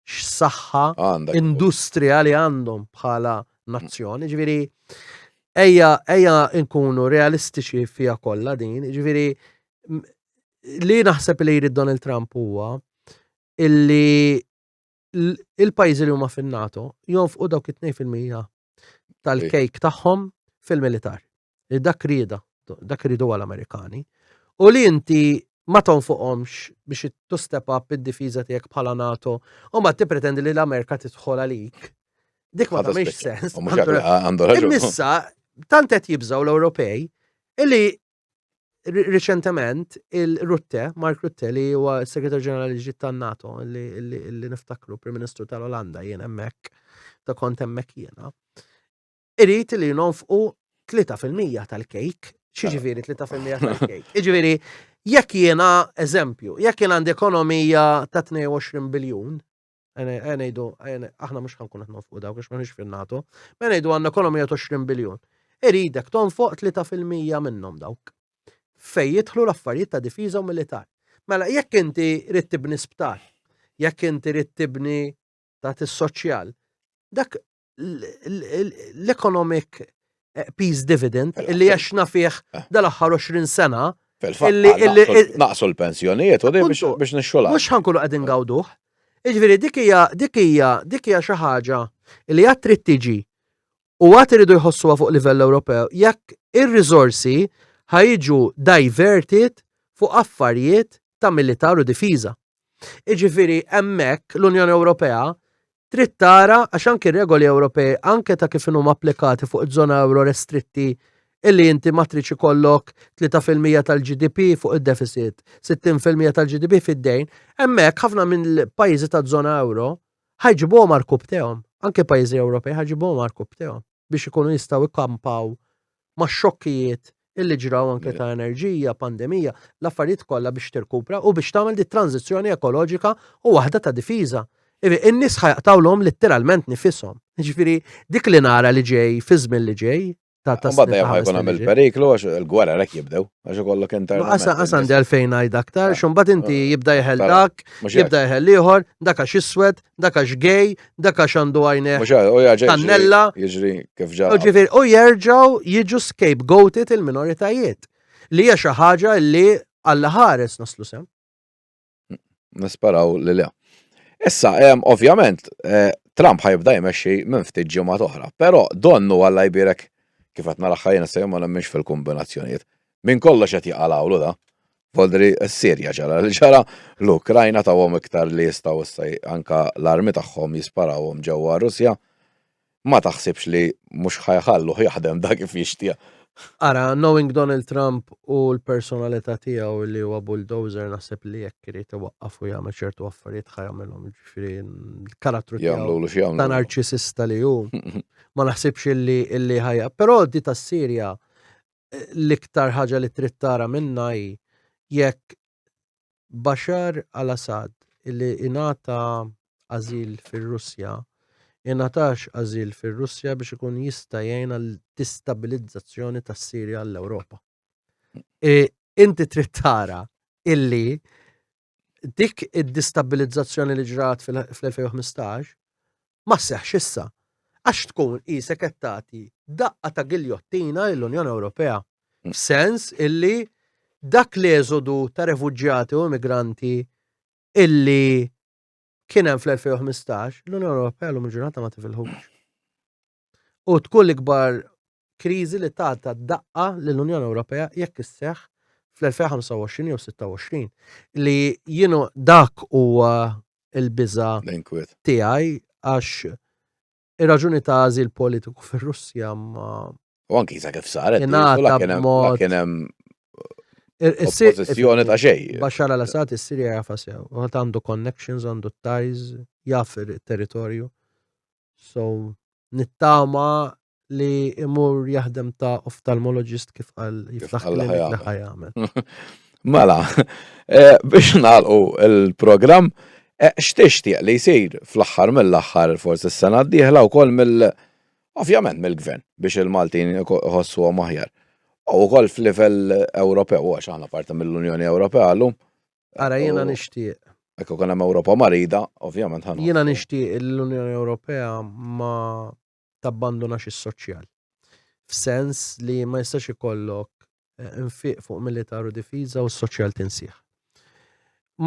x'saħħa industrijali għandhom bħala nazzjoni, ġifieri ejja nkunu realistiċi fiha kollha din, ġifieri li naħseb li jrid Donald Trump huwa illi il-pajjiżi li huma fin-NATO jonfqu dawk 2% tal-kejk tagħhom fil-militar. Dak ridu għall-Amerikani. U li inti ma tonfuqhomx biex tustep up id-difiża tiegħek bħala NATO u ma tippretendi li l-Amerika tidħol għalik. Dik ma tagħmilx sens. Imissa tant qed jibżgħu l-Ewropej illi riċentement Mark Rutte li huwa s-Segretar Ġenerali ġdid tan-NATO li niftakru Prim Ministru tal-Olanda jien hemmhekk ta' kont hemmhekk jiena. Irid li jonfqu 3% tal-kejk. X'jiġifieri 3% tal-kejk? Jiġifieri jekk jiena eżempju, jekk jien għandi ekonomija ta' 22 biljun, aħna mhux ħankun qed nonfqu dawk għax m'aħniex fin-NATO, ma ngħidu għandna ekonomija ta' 20 biljun. Iridek tonfoq 3% minnhom dawk. Fej jidħlu l-affarijiet ta' difiża u militar. Mela jekk inti rid tibni sptar, jekk inti rid tibni ta' is-soċjal, dak l-economic peace dividend illi jaxna fih dal-aħħar 20 sena naqsu l-pensjonijiet u biex nixxolha. Mhux ħankunu qegħdin gawduh. Jiġifieri dik hija xi ħaġa li għad trid tiġi u għad iridu jħossuha fuq livell Ewropew jekk ir-riżorsi ħajġu diverted fuq affarijiet ta' militar u difiża. Jiġifieri hemmhekk l-Unjoni Ewropea trid tara għax anke regoli Ewropej anke ta' kif huma applikati fuq iż-żona euro restritti illi inti ma tridx ikollok 3% tal-GDP fuq id-deficit, 60% tal-GDP fid-dejn, hemmhekk ħafna minn pajjiżi taż-żona euro ħajġibuhom markub tagħhom, anke pajjiżi Ewropej ħajġibuhom markub tagħhom biex ikunu jistgħu ikkampaw ma' xokkijiet illi ġraw anke ta' enerġija, pandemija, l-affarijiet kollha biex tirkupra u biex tagħmel di tranzizzjoni ekoloġika u waħda ta' difiża. In-nies ħajqtawlhom letteralment nifishom. Jiġifieri dik li nara li ġej fi żmien li ġej ta' Mbagħad jkun hemm il-periklu għax il-gwerra hekk jibdew għax ikollok internet. Qas għandi għalfejn ngħid aktar, x'imbagħad inti jibda jeħel dak, jibda jeħel ieħor, dak għax iswed, dak għax gay, dak għax għandu għajneh tannella. Jiġri kif ġa. U jerġgħu jiġu scapegoated il-minoritajiet li hija xi ħaġa li Alla ħares naslu sem. Nisparaw li le. Issa, ovvjament, Trump ħajbda jmexxi minn ftit ġimgħat oħra, però donnu Alla jbierek kif qed nara ħajna se ma nemmix fil-kombinazzjonijiet. Min kollox qed jaqalawlu da Voldri s-Sirja ġara li ġara l-Ukrajna tawhom iktar li jistgħu issa anka l-armi tagħhom jisparawhom ġewwa Russja, ma taħsibx li mhux ħajħalluh jaħdem dak kif jixtieq. Ara, knowing Donald Trump u l-personalità tiegħu li huwa bulldozer naħseb li jekk irid iwaqqaf u jagħmel ċertu affarijiet ħajamilhom, jiġifieri l-karattru tiegħu Jagħmlu ta' x'jagħmlu. narċisista li hu ma naħsibx illi ħajja. Però di tas-Sirja l-iktar ħaġa li trid tara minnha hi jekk Bashar al-Assad illi ingħata ażil fir-Russja ingħatax ażil fir-Russja biex ikun jista' jgħin għall-distabilizzazzjoni tas-Sirja għall-Ewropa. Inti trid tara illi dik id-distabilizzazzjoni li ġrat fl-2015 ma sseħħx issa. Għax tkun qisek qed tagħti daqqa ta' giljottina lill-Unjoni Ewropea. F'sens illi dak l-eżodu ta' refuġjati u immigranti illi kien hemm fl-2015, l-Unjoni Ewropea l-lum il-ġurnata ma tifilħux. U tkun l-ikbar kriżi li tagħta daqqa lill-Unjoni Ewropea jekk isseħħ fl-2025 jew 26 li jienu dak huwa l-biża' L-inkwiet. tiegħi għax ir-raġuni ta' ażil politiku fir-Russja ma U anki sa kif saret, Ingħata b'mod- kien hemm oppożizzjoni ta' xejn. Bashar al-Assad is-Sirja jafa sew. Għad għandu connections, għandu ties, jaf il-territorju. So, nittama li imur jaħdem ta' oftalmologist kif għal jiftaħ qal li klinik li ħajamel. ħajamel. Mela, biex nagħlqu il-programm, x'tixtieq li jsir fl-aħħar mill-aħħar forsi s-sena d-dieħla wkoll ovvjament mill-gvern biex il-Maltin iħossuhom aħjar. U wkoll f'livell Ewropew għax aħna parti mill-Unjoni Ewropea llum. Ara jiena nixtieq. Ekku kien hemm Ewropa marida, ovvjament ħanħossu. Jiena nixtieq l-Unjoni Ewropea ma tabbandonax is-soċjal. F'sens li ma jistax ikollok infiq fuq militar u difiża u s-soċjal tinsieħ.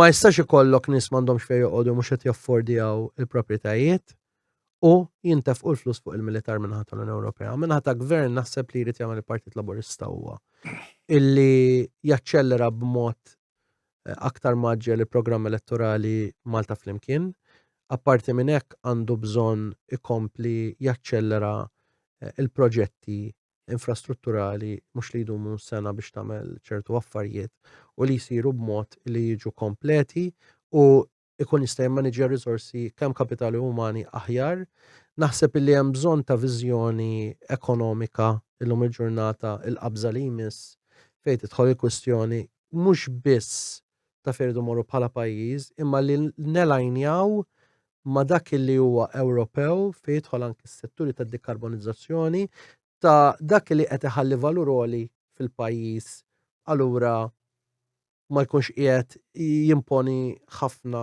Ma jistax ikollok nies m'għandhomx fejn joqogħdu mhux qed jaffordjaw il-proprjetajiet u jintefqu l-flus fuq il-militar minħata tal-Unjoni Ewropea. Minħata gvern naħseb li jrid jagħmel il-Partit Laburista huwa illi jaċċellera b'mod aktar maġġel il-programm elettorali Malta flimkien. Apparti minn hekk għandu bżonn ikompli jaċċellera il-proġetti infrastrutturali mhux li jdumu sena biex tagħmel ċertu affarijiet u li jsiru b'mod li jiġu kompleti u ikun jista' jimmaneġġja riżorsi kemm kapitali umani aħjar. Naħseb illi hemm bżonn ta' viżjoni ekonomika illum il-ġurnata il-qabża li jmiss fejn tidħol il-kwestjoni mhux biss ta' fejn morru bħala pajjiż imma li nelajnjaw ma' dak li huwa Ewropew fejn jidħol anke s-setturi tad-dekarbonizzazzjoni ta' dak li qed iħalli valuroli fil-pajjiż allura ma jkunx qiegħed jimponi ħafna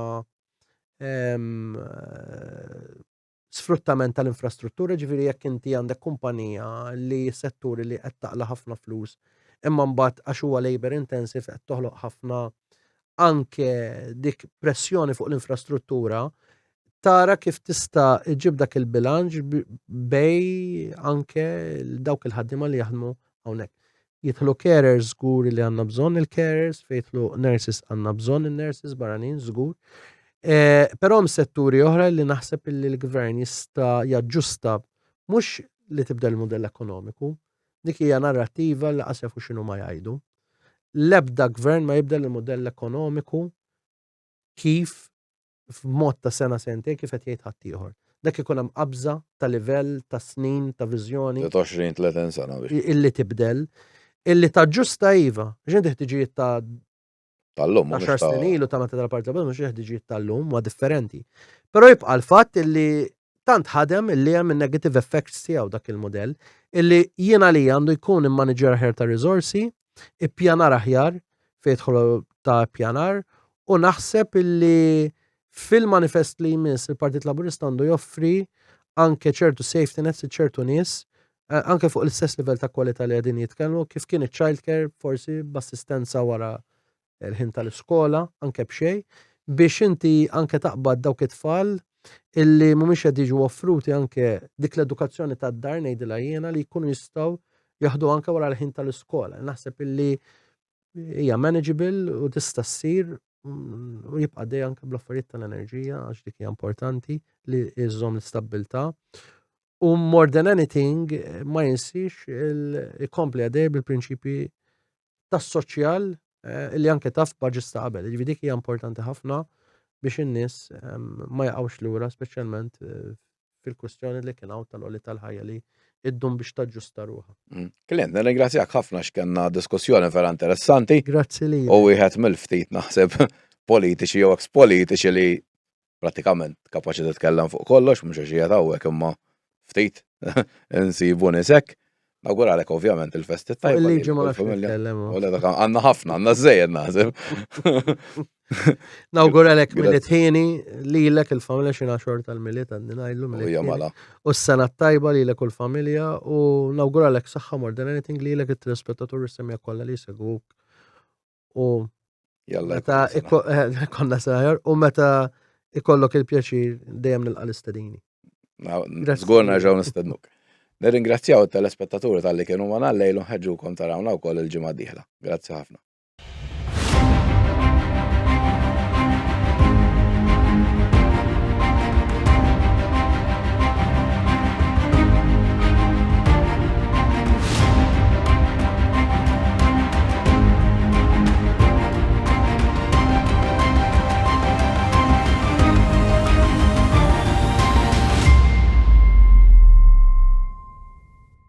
sfruttament tal-infrastruttura, ġifieri jekk inti għandek kumpanija li setturi li qed taqla ħafna flus imma mbagħad għax huwa labor intensive qed toħloq ħafna anke dik pressjoni fuq l-infrastruttura tara kif tista' iġib dak il-bilanċ bej anke dawk il-ħaddiema li jaħdmu hawnhekk. Jidħlu carers żgur li għandna bżonn il-carers, fejn jidħlu nurses għandna bżonn in-nurses barranin żgur. Però hemm setturi oħra li naħseb li l-gvern jista' jaġġusta mhux li tibda l-mudell ekonomiku, dik hija narrattiva li qas jafu x'inhu ma jgħidu. L-ebda gvern ma jibdel il-mudell ekonomiku kif f'mod ta' sena sentejn kif qed jgħid ħadd ieħor. Dak ikun hemm qabża ta' livell ta' snin ta' viżjoni 20-30 sena biex. illi tibdel, illi taġġusta iva, ġen ħtiġijiet ta' Tal-lum. 10 snin ilu ta' meta tal-Partit Laburista mhux ħtiġijiet tal-lum ma' differenti. Però jibqa' l-fatt illi tant ħadem illi hemm in-negative effects tiegħu dak il-modell illi jiena li għandu jkun immanager aħjar ta' riżorsi, ippjanar aħjar fejn jidħlu ta' pjanar u naħseb illi fil-manifest li jmiss il-Partit Laburista għandu joffri anke ċertu safety nets ċertu nies anke fuq l-istess livell ta' kwalità li qegħdin jitkellmu kif kien iċ-child care forsi b'assistenza wara l-ħin tal-iskola anke b'xejn biex inti anke taqbad dawk it-tfal illi mhumiex qed jiġu offruti anke dik l-edukazzjoni tad-dar ngħidilha jiena li jkunu jistgħu jaħdu anke wara l-ħin tal-iskola. Naħseb illi hija manageable u tista' ssir u jibqa' dej anke bl-affarijiet tal-enerġija għax dik hija importanti li jżomm l-istabbiltà. U more than anything ma jinsix ikompli għaddej bil-prinċipji tas-soċjal li anke taf budgets ta' qabel. Ġifieri dik hija importanti ħafna biex in-nies ma jaqgħux lura speċjalment fil-kwestjoni li kien hawn tal-għoli tal-ħajja li iddum biex taġġusta ruha. Klient, nirringrazzjak ħafna x'kenna diskussjoni vera interessanti. Grazzi li. U wieħed mill-ftit naħseb politiċi jew ex-politiċi li pratikament kapaċi titkellem fuq kollox, mhux għax qiegħed hawnhekk imma ftit insibu nisek. Nawguralek ovvjament il-festit tajba. Il-liġi ma nafx nitkellem. Għandna ħafna, għandna żejjed naħseb. Nawguralek mill-tħieni lilek il-familja xi xhur tal-miliet għandi ngħidlu mill-tħieni. U s-sena tajba lilek u l-familja u nawguralek saħħa more than anything lilek it-telespettatur semja kollha li jsegwuk. U meta konna saħar u meta ikollok il-pjaċir dejjem nilqa' l-istedini. Żgur nerġgħu nistednuk. Nirringrazzjaw it-telespettaturi tal-li kienu ma nallejlu ħeġġukom tarawna wkoll il-ġimgħa d-dieħla. Grazzi ħafna.